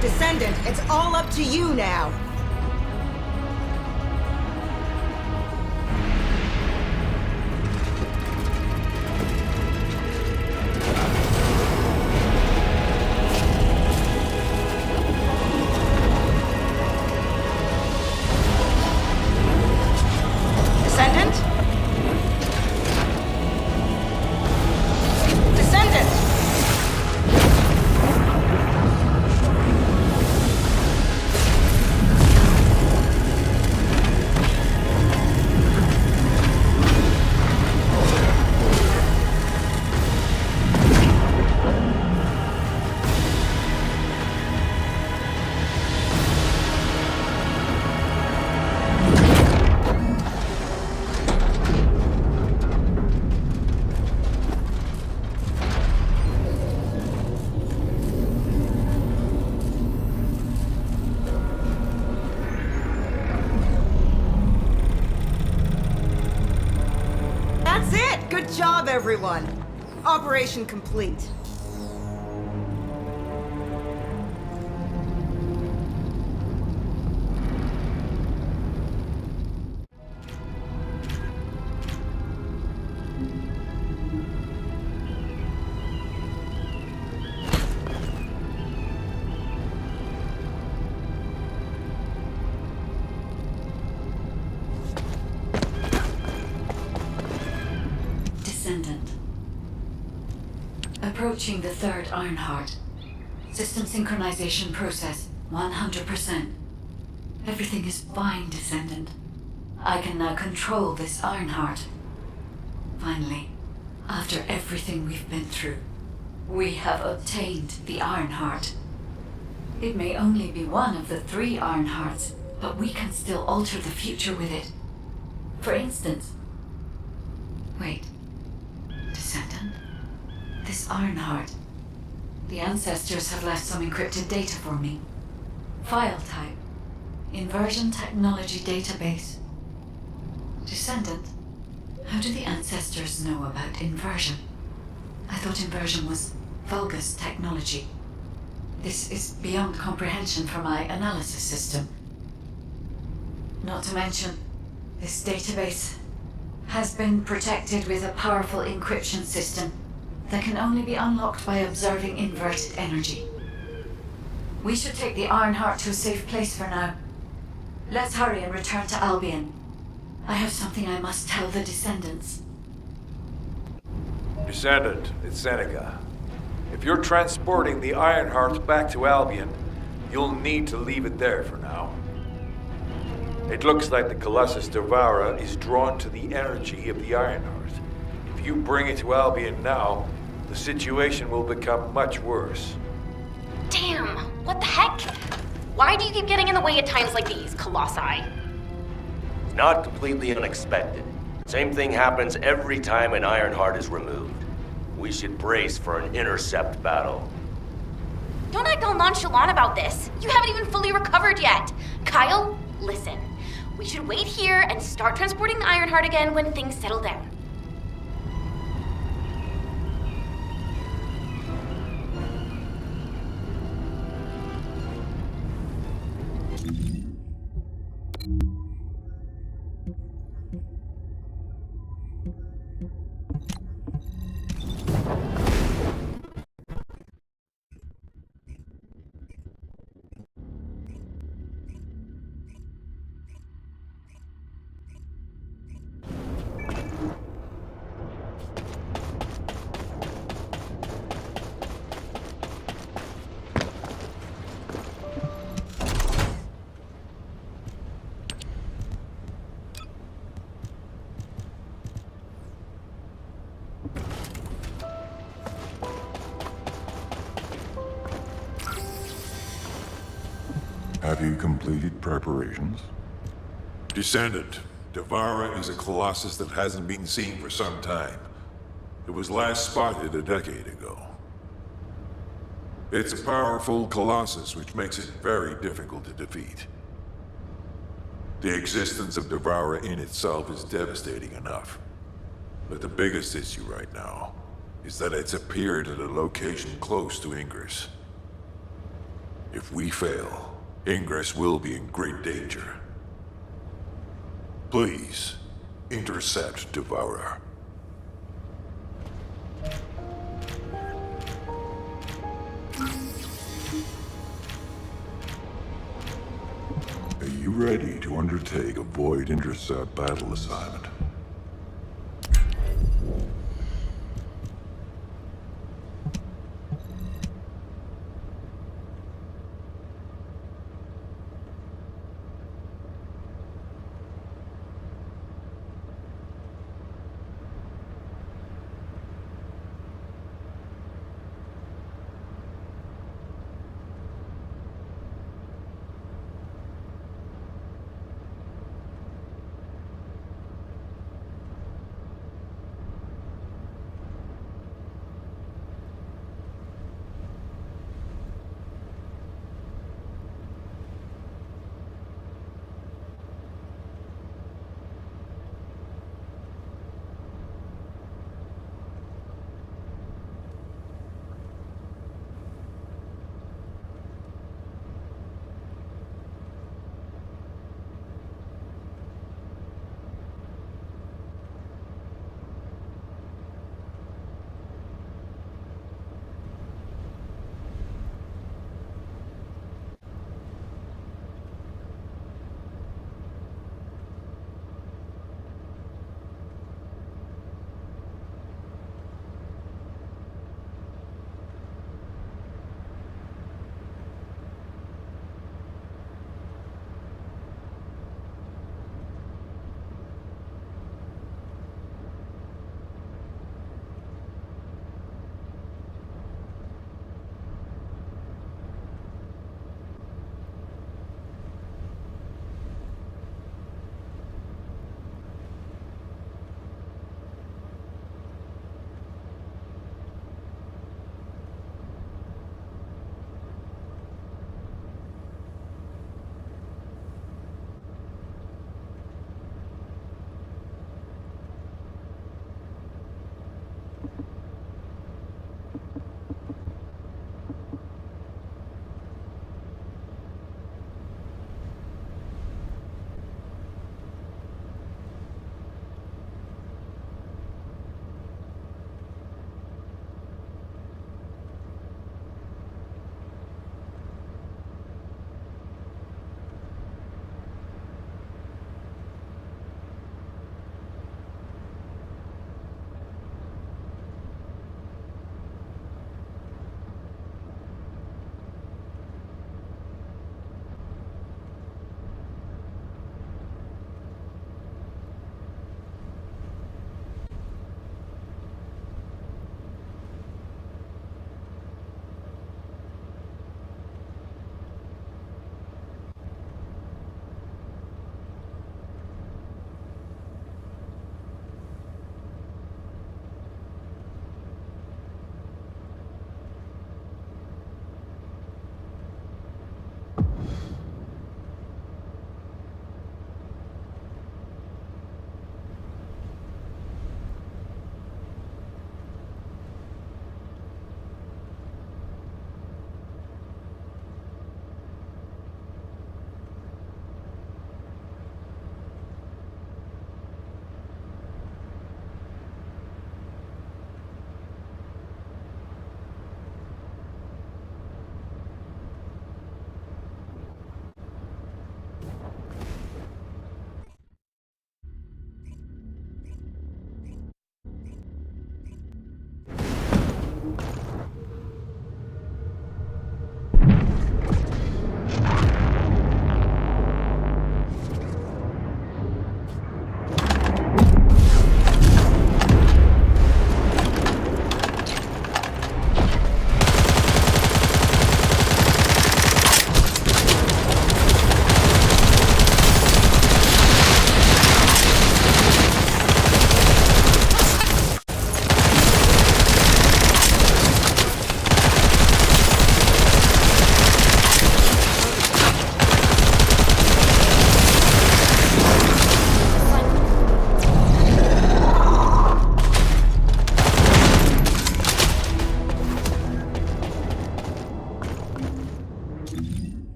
Descendant, it's all up to you now. Descendant? Descendant! That's it! Good job, everyone. Operation complete. Descendant. Approaching the third Ironheart. System synchronization process 100%. Everything is fine, Descendant. I can now control this Ironheart. Finally, after everything we've been through, we have obtained the Ironheart. It may only be one of the 3 Ironhearts, but we can still alter the future with it. For instance... Wait. Descendant? This Ironheart. The ancestors have left some encrypted data for me. File type. Inversion Technology Database. Descendant. How do the ancestors know about inversion? I thought inversion was Vulgus technology. This is beyond comprehension for my analysis system. Not to mention, this database has been protected with a powerful encryption system that can only be unlocked by observing inverted energy. We should take the Ironheart to a safe place for now. Let's hurry and return to Albion. I have something I must tell the Descendants. Descendant, it's Seneca. If you're transporting the Ironheart back to Albion, you'll need to leave it there for now. It looks like the Colossus Devourer is drawn to the energy of the Ironheart. If you bring it to Albion now, the situation will become much worse. Damn, what the heck? Why do you keep getting in the way at times like these, Colossi? It's not completely unexpected. Same thing happens every time an Ironheart is removed. We should brace for an intercept battle. Don't act all nonchalant about this. You haven't even fully recovered yet. Kyle, listen. We should wait here and start transporting the Ironheart again when things settle down. Have you completed preparations? Descendant, Devourer is a colossus that hasn't been seen for some time. It was last spotted a decade ago. It's a powerful colossus, which makes it very difficult to defeat. The existence of Devourer in itself is devastating enough. But the biggest issue right now is that it's appeared at a location close to Ingress. If we fail, Ingress will be in great danger. Please, intercept Devourer. Are you ready to undertake a Void Intercept battle assignment?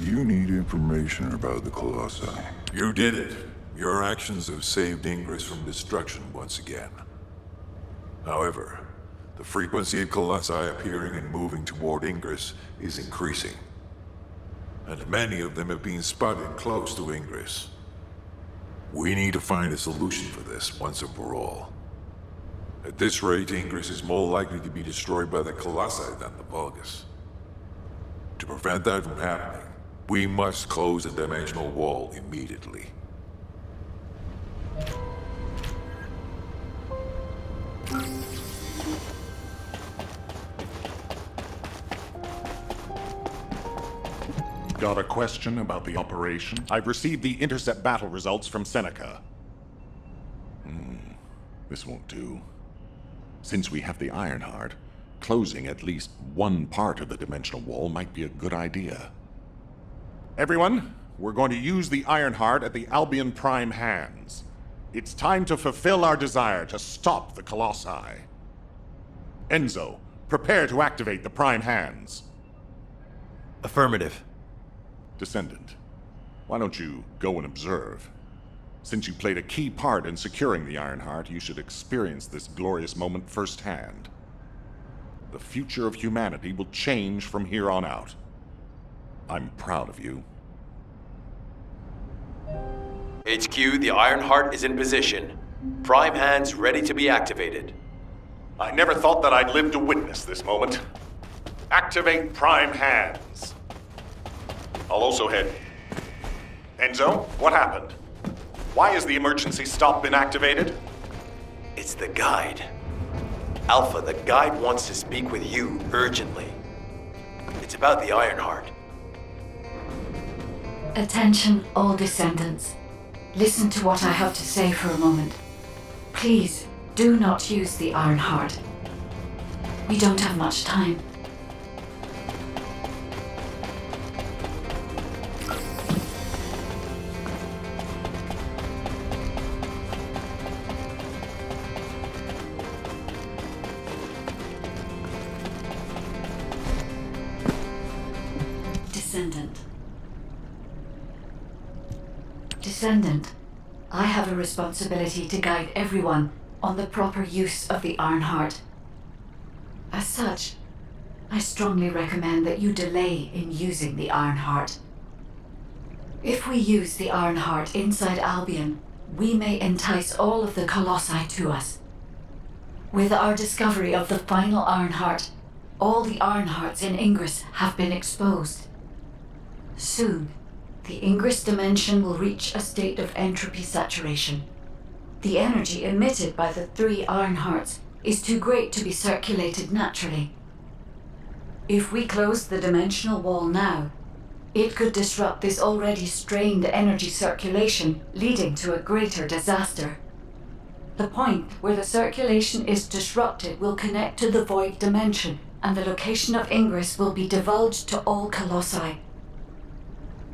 You need information about the Colossi. You did it. Your actions have saved Ingress from destruction once again. However, the frequency of Colossi appearing and moving toward Ingress is increasing. And many of them have been spotted close to Ingress. We need to find a solution for this once and for all. At this rate, Ingress is more likely to be destroyed by the Colossi than the Vulgus. To prevent that from happening, we must close the dimensional wall immediately. Got a question about the operation? I've received the intercept battle results from Seneca. This won't do. Since we have the Ironheart, closing at least one part of the dimensional wall might be a good idea. Everyone, we're going to use the Ironheart at the Albion Prime hands. It's time to fulfill our desire to stop the Colossi. Enzo, prepare to activate the Prime hands. Affirmative. Descendant, Why don't you go and observe? Since you played a key part in securing the Ironheart, you should experience this glorious moment firsthand. The future of humanity will change from here on out. I'm proud of you. HQ, the Ironheart is in position. Prime hands ready to be activated. I never thought that I'd live to witness this moment. Activate Prime hands. I'll also head... Enzo, what happened? Why has the emergency stop been activated? It's the guide. Alpha, the guide wants to speak with you urgently. It's about the Ironheart. Attention, all descendants. Listen to what I have to say for a moment. Please, do not use the Ironheart. We don't have much time. Descendant, I have a responsibility to guide everyone on the proper use of the Ironheart. As such, I strongly recommend that you delay in using the Ironheart. If we use the Ironheart inside Albion, we may entice all of the Colossi to us. With our discovery of the final Ironheart, all the Ironhearts in Ingress have been exposed. Soon, the Ingress dimension will reach a state of entropy saturation. The energy emitted by the 3 Ironhearts is too great to be circulated naturally. If we close the dimensional wall now, it could disrupt this already strained energy circulation, leading to a greater disaster. The point where the circulation is disrupted will connect to the void dimension, and the location of Ingress will be divulged to all Colossi.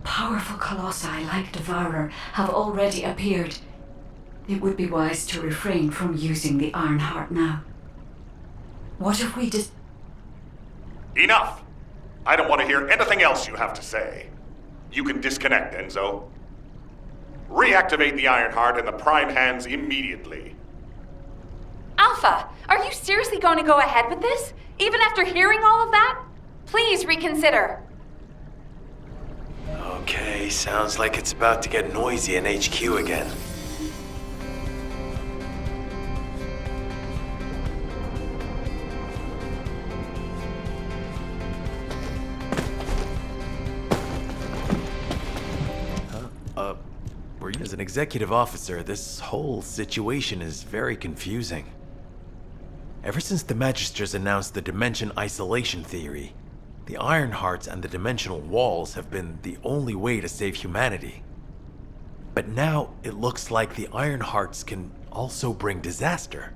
Powerful Colossi like Devourer have already appeared. It would be wise to refrain from using the Ironheart now. What if we Enough! I don't want to hear anything else you have to say. You can disconnect, Enzo. Reactivate the Ironheart and the Prime hands immediately. Alpha, are you seriously going to go ahead with this? Even after hearing all of that? Please reconsider. Okay, sounds like it's about to get noisy in HQ again. As an executive officer, this whole situation is very confusing. Ever since the Magisters announced the dimension isolation theory, the Ironhearts and the dimensional walls have been the only way to save humanity. But now it looks like the Ironhearts can also bring disaster.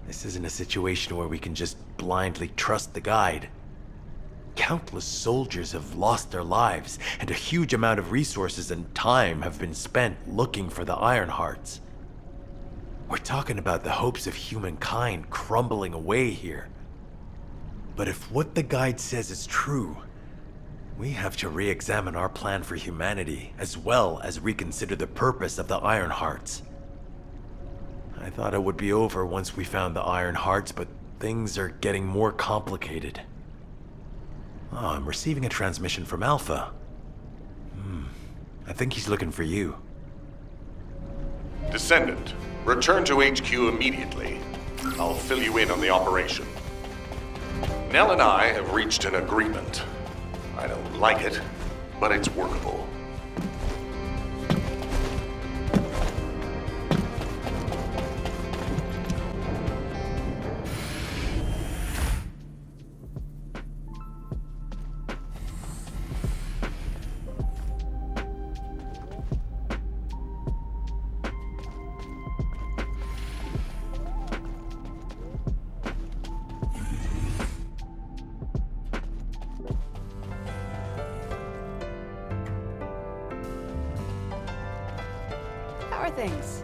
This isn't a situation where we can just blindly trust the guide. Countless soldiers have lost their lives, and a huge amount of resources and time have been spent looking for the Ironhearts. We're talking about the hopes of humankind crumbling away here. But if what the guide says is true, we have to re-examine our plan for humanity, as well as reconsider the purpose of the Ironhearts. I thought it would be over once we found the Ironhearts, but things are getting more complicated. Oh, I'm receiving a transmission from Alpha. I think he's looking for you. Descendant, return to HQ immediately. I'll fill you in on the operation. Nell and I have reached an agreement. I don't like it, but it's workable. How are things?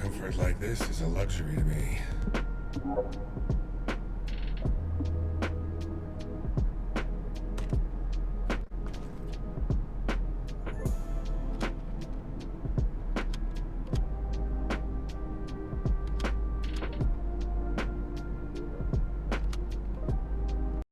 Comfort like this is a luxury to me.